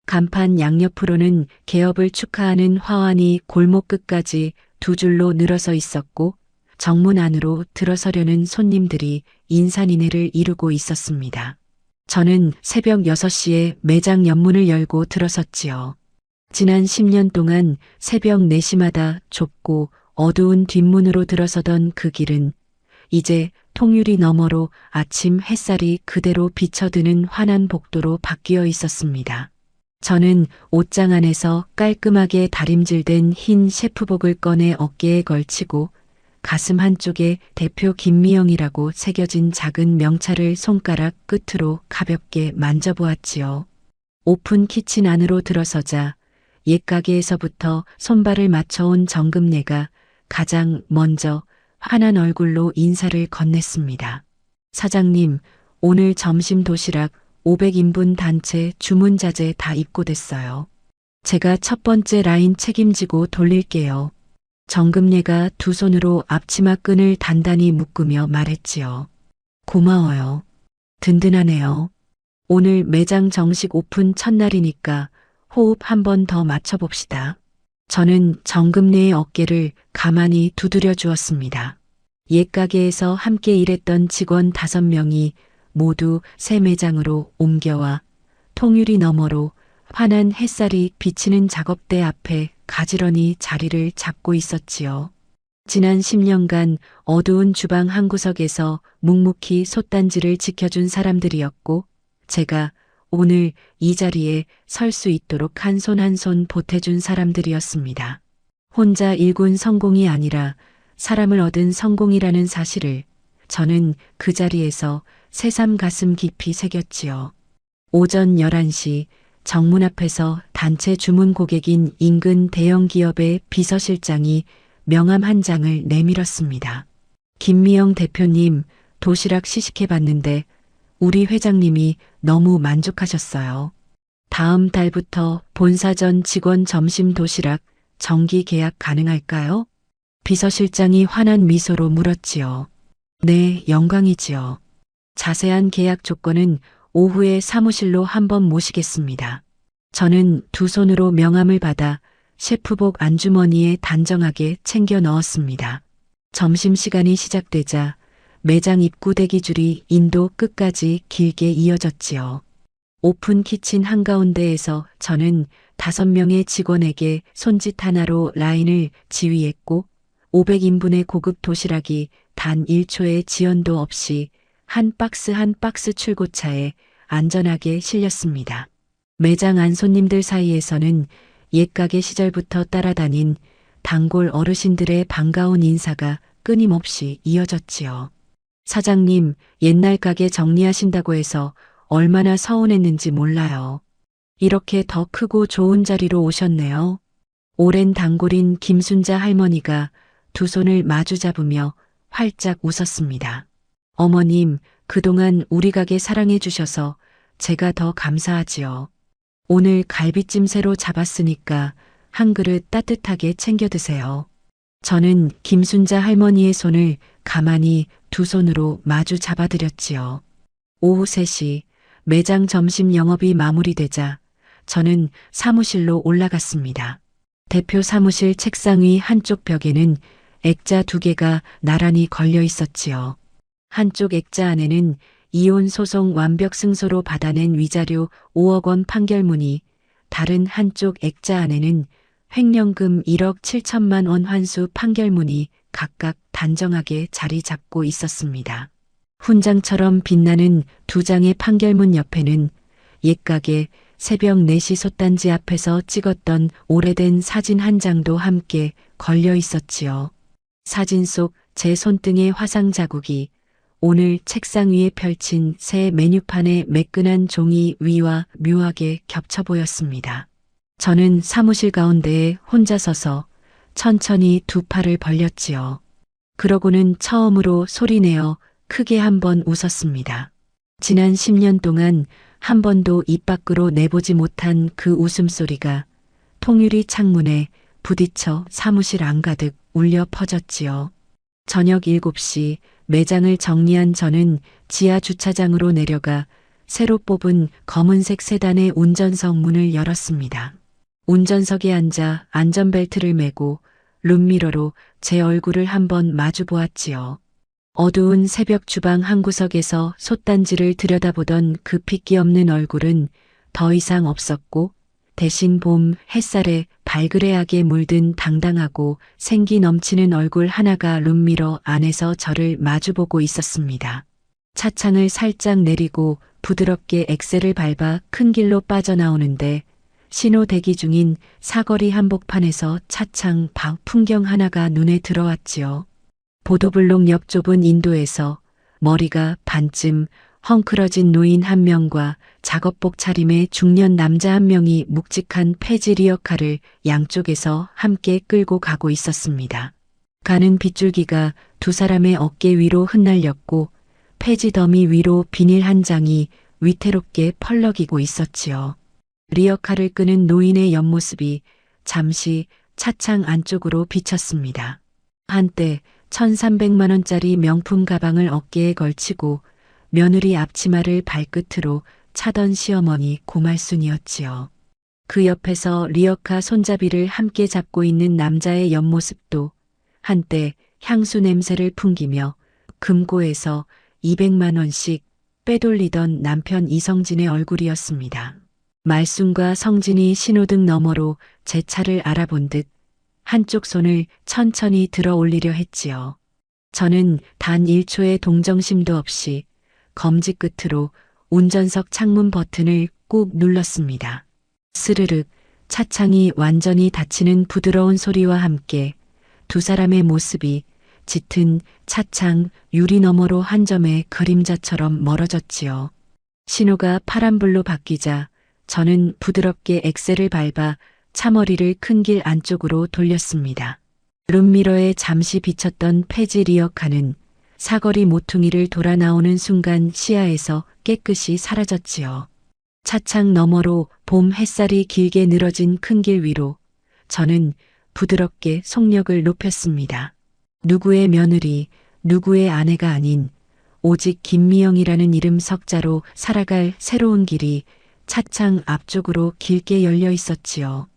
간판 양옆으로는 개업을 축하하는 화환이 골목 끝까지 두 줄로 늘어서 있었고 정문 안으로 들어서려는 손님들이 인산인해를 이루고 있었습니다. 저는 새벽 6시에 매장 옆문을 열고 들어섰지요. 지난 10년 동안 새벽 4시마다 좁고 어두운 뒷문으로 들어서던 그 길은 이제 통유리 너머로 아침 햇살이 그대로 비쳐드는 환한 복도로 바뀌어 있었습니다. 저는 옷장 안에서 깔끔하게 다림질된 흰 셰프복을 꺼내 어깨에 걸치고 가슴 한쪽에 대표 김미영이라고 새겨진 작은 명찰을 손가락 끝으로 가볍게 만져보았지요. 오픈 키친 안으로 들어서자 옛가게에서부터 손발을 맞춰온 정금네가 가장 먼저 환한 얼굴로 인사를 건넸습니다. 사장님, 오늘 점심 도시락 500인분 단체 주문 자재 다 입고됐어요. 제가 첫 번째 라인 책임지고 돌릴게요. 정금네가 두 손으로 앞치마 끈을 단단히 묶으며 말했지요. 고마워요. 든든하네요. 오늘 매장 정식 오픈 첫날이니까 호흡 한 번 더 맞춰봅시다. 저는 정금네의 어깨를 가만히 두드려 주었습니다. 옛가게에서 함께 일했던 직원 5명이 모두 새 매장으로 옮겨와 통유리 너머로 환한 햇살이 비치는 작업대 앞에 가지런히 자리를 잡고 있었지요. 지난 10년간 어두운 주방 한 구석에서 묵묵히 솥단지를 지켜준 사람들이었고 제가 오늘 이 자리에 설 수 있도록 한 손 한 손 보태준 사람들이었습니다. 혼자 일군 성공이 아니라 사람을 얻은 성공이라는 사실을 저는 그 자리에서 새삼 가슴 깊이 새겼지요. 오전 11시 정문 앞에서 단체 주문 고객인 인근 대형 기업의 비서실장이 명함 한 장을 내밀었습니다. 김미영 대표님, 도시락 시식해봤는데 우리 회장님이 너무 만족하셨어요. 다음 달부터 본사전 직원 점심 도시락 정기 계약 가능할까요? 비서실장이 환한 미소로 물었지요. 네, 영광이지요. 자세한 계약 조건은 오후에 사무실로 한번 모시겠습니다. 저는 두 손으로 명함을 받아 셰프복 안주머니에 단정하게 챙겨 넣었습니다. 점심시간이 시작되자 매장 입구 대기줄이 인도 끝까지 길게 이어졌지요. 오픈 키친 한가운데에서 저는 5명의 직원에게 손짓 하나로 라인을 지휘했고 500인분의 고급 도시락이 단 1초의 지연도 없이 한 박스 한 박스 출고차에 안전하게 실렸습니다. 매장 안 손님들 사이에서는 옛가게 시절부터 따라다닌 단골 어르신들의 반가운 인사가 끊임없이 이어졌지요. 사장님, 옛날 가게 정리하신다고 해서 얼마나 서운했는지 몰라요. 이렇게 더 크고 좋은 자리로 오셨네요. 오랜 단골인 김순자 할머니가 두 손을 마주 잡으며 활짝 웃었습니다. 어머님, 그동안 우리 가게 사랑해 주셔서 제가 더 감사하지요. 오늘 갈비찜 새로 잡았으니까 한 그릇 따뜻하게 챙겨 드세요. 저는 김순자 할머니의 손을 가만히 두 손으로 마주 잡아드렸지요. 오후 3시 매장 점심 영업이 마무리되자 저는 사무실로 올라갔습니다. 대표 사무실 책상 위 한쪽 벽에는 액자 2개가 나란히 걸려 있었지요. 한쪽 액자 안에는 이혼 소송 완벽 승소로 받아낸 위자료 5억 원 판결문이, 다른 한쪽 액자 안에는 횡령금 1억 7천만 원 환수 판결문이 각각 단정하게 자리 잡고 있었습니다. 훈장처럼 빛나는 2장의 판결문 옆에는 옛가게 새벽 4시 솥단지 앞에서 찍었던 오래된 사진 한 장도 함께 걸려 있었지요. 사진 속 제 손등의 화상 자국이 오늘 책상 위에 펼친 새 메뉴판의 매끈한 종이 위와 묘하게 겹쳐 보였습니다. 저는 사무실 가운데에 혼자 서서 천천히 두 팔을 벌렸지요. 그러고는 처음으로 소리내어 크게 한번 웃었습니다. 지난 10년 동안 한 번도 입 밖으로 내보지 못한 그 웃음소리가 통유리 창문에 부딪혀 사무실 안가득 울려 퍼졌지요. 저녁 7시 매장을 정리한 저는 지하 주차장으로 내려가 새로 뽑은 검은색 세단의 운전석 문을 열었습니다. 운전석에 앉아 안전벨트를 매고 룸미러로 제 얼굴을 한번 마주 보았지요. 어두운 새벽 주방 한 구석에서 솥단지를 들여다보던 그 핏기 없는 얼굴은 더 이상 없었고 대신 봄 햇살에 발그레하게 물든 당당하고 생기 넘치는 얼굴 하나가 룸미러 안에서 저를 마주보고 있었습니다. 차창을 살짝 내리고 부드럽게 엑셀을 밟아 큰 길로 빠져나오는데 신호 대기 중인 사거리 한복판에서 차창 밖 풍경 하나가 눈에 들어왔지요. 보도블록 옆 좁은 인도에서 머리가 반쯤 헝클어진 노인 한 명과 작업복 차림의 중년 남자 한 명이 묵직한 폐지 리어카를 양쪽에서 함께 끌고 가고 있었습니다. 가는 빗줄기가 두 사람의 어깨 위로 흩날렸고 폐지 더미 위로 비닐 한 장이 위태롭게 펄럭이고 있었지요. 리어카를 끄는 노인의 옆모습이 잠시 차창 안쪽으로 비쳤습니다. 한때 1,300만 원짜리 명품 가방을 어깨에 걸치고 며느리 앞치마를 발끝으로 차던 시어머니 고말순이었지요. 그 옆에서 리어카 손잡이를 함께 잡고 있는 남자의 옆모습도 한때 향수 냄새를 풍기며 금고에서 200만 원씩 빼돌리던 남편 이성진의 얼굴이었습니다. 말순과 성진이 신호등 너머로 제 차를 알아본 듯 한쪽 손을 천천히 들어 올리려 했지요. 저는 단 1초의 동정심도 없이 검지 끝으로 운전석 창문 버튼을 꾹 눌렀습니다. 스르륵 차창이 완전히 닫히는 부드러운 소리와 함께 두 사람의 모습이 짙은 차창 유리 너머로 한 점의 그림자처럼 멀어졌지요. 신호가 파란불로 바뀌자 저는 부드럽게 엑셀을 밟아 차머리를 큰 길 안쪽으로 돌렸습니다. 룸미러에 잠시 비쳤던 폐지 리어카는 사거리 모퉁이를 돌아 나오는 순간 시야에서 깨끗이 사라졌지요. 차창 너머로 봄 햇살이 길게 늘어진 큰 길 위로 저는 부드럽게 속력을 높였습니다. 누구의 며느리, 누구의 아내가 아닌 오직 김미영이라는 이름 석자로 살아갈 새로운 길이 차창 앞쪽으로 길게 열려 있었지요.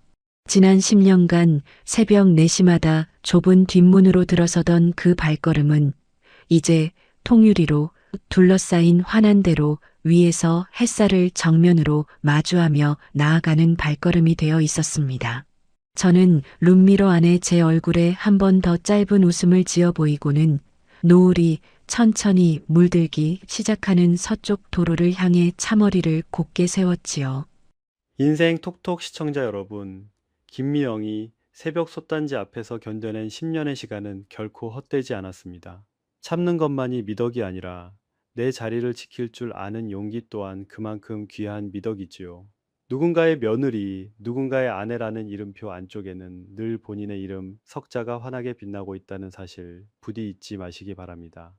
지난 10년간 새벽 4시마다 좁은 뒷문으로 들어서던 그 발걸음은 이제 통유리로 둘러싸인 환한 대로 위에서 햇살을 정면으로 마주하며 나아가는 발걸음이 되어 있었습니다. 저는 룸미러 안에 제 얼굴에 한 번 더 짧은 웃음을 지어 보이고는 노을이 천천히 물들기 시작하는 서쪽 도로를 향해 차머리를 곧게 세웠지요. 인생 톡톡 시청자 여러분, 김미영이 새벽 솥단지 앞에서 견뎌낸 10년의 시간은 결코 헛되지 않았습니다. 참는 것만이 미덕이 아니라 내 자리를 지킬 줄 아는 용기 또한 그만큼 귀한 미덕이지요. 누군가의 며느리, 누군가의 아내라는 이름표 안쪽에는 늘 본인의 이름 석자가 환하게 빛나고 있다는 사실 부디 잊지 마시기 바랍니다.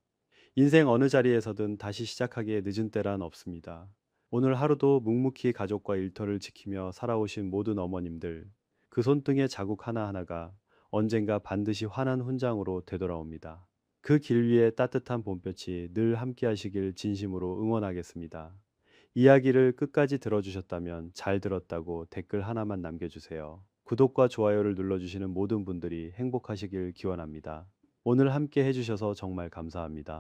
인생 어느 자리에서든 다시 시작하기에 늦은 때란 없습니다. 오늘 하루도 묵묵히 가족과 일터를 지키며 살아오신 모든 어머님들, 그 손등의 자국 하나하나가 언젠가 반드시 환한 훈장으로 되돌아옵니다. 그 길 위에 따뜻한 봄볕이 늘 함께 하시길 진심으로 응원하겠습니다. 이야기를 끝까지 들어주셨다면 잘 들었다고 댓글 하나만 남겨주세요. 구독과 좋아요를 눌러주시는 모든 분들이 행복하시길 기원합니다. 오늘 함께 해주셔서 정말 감사합니다.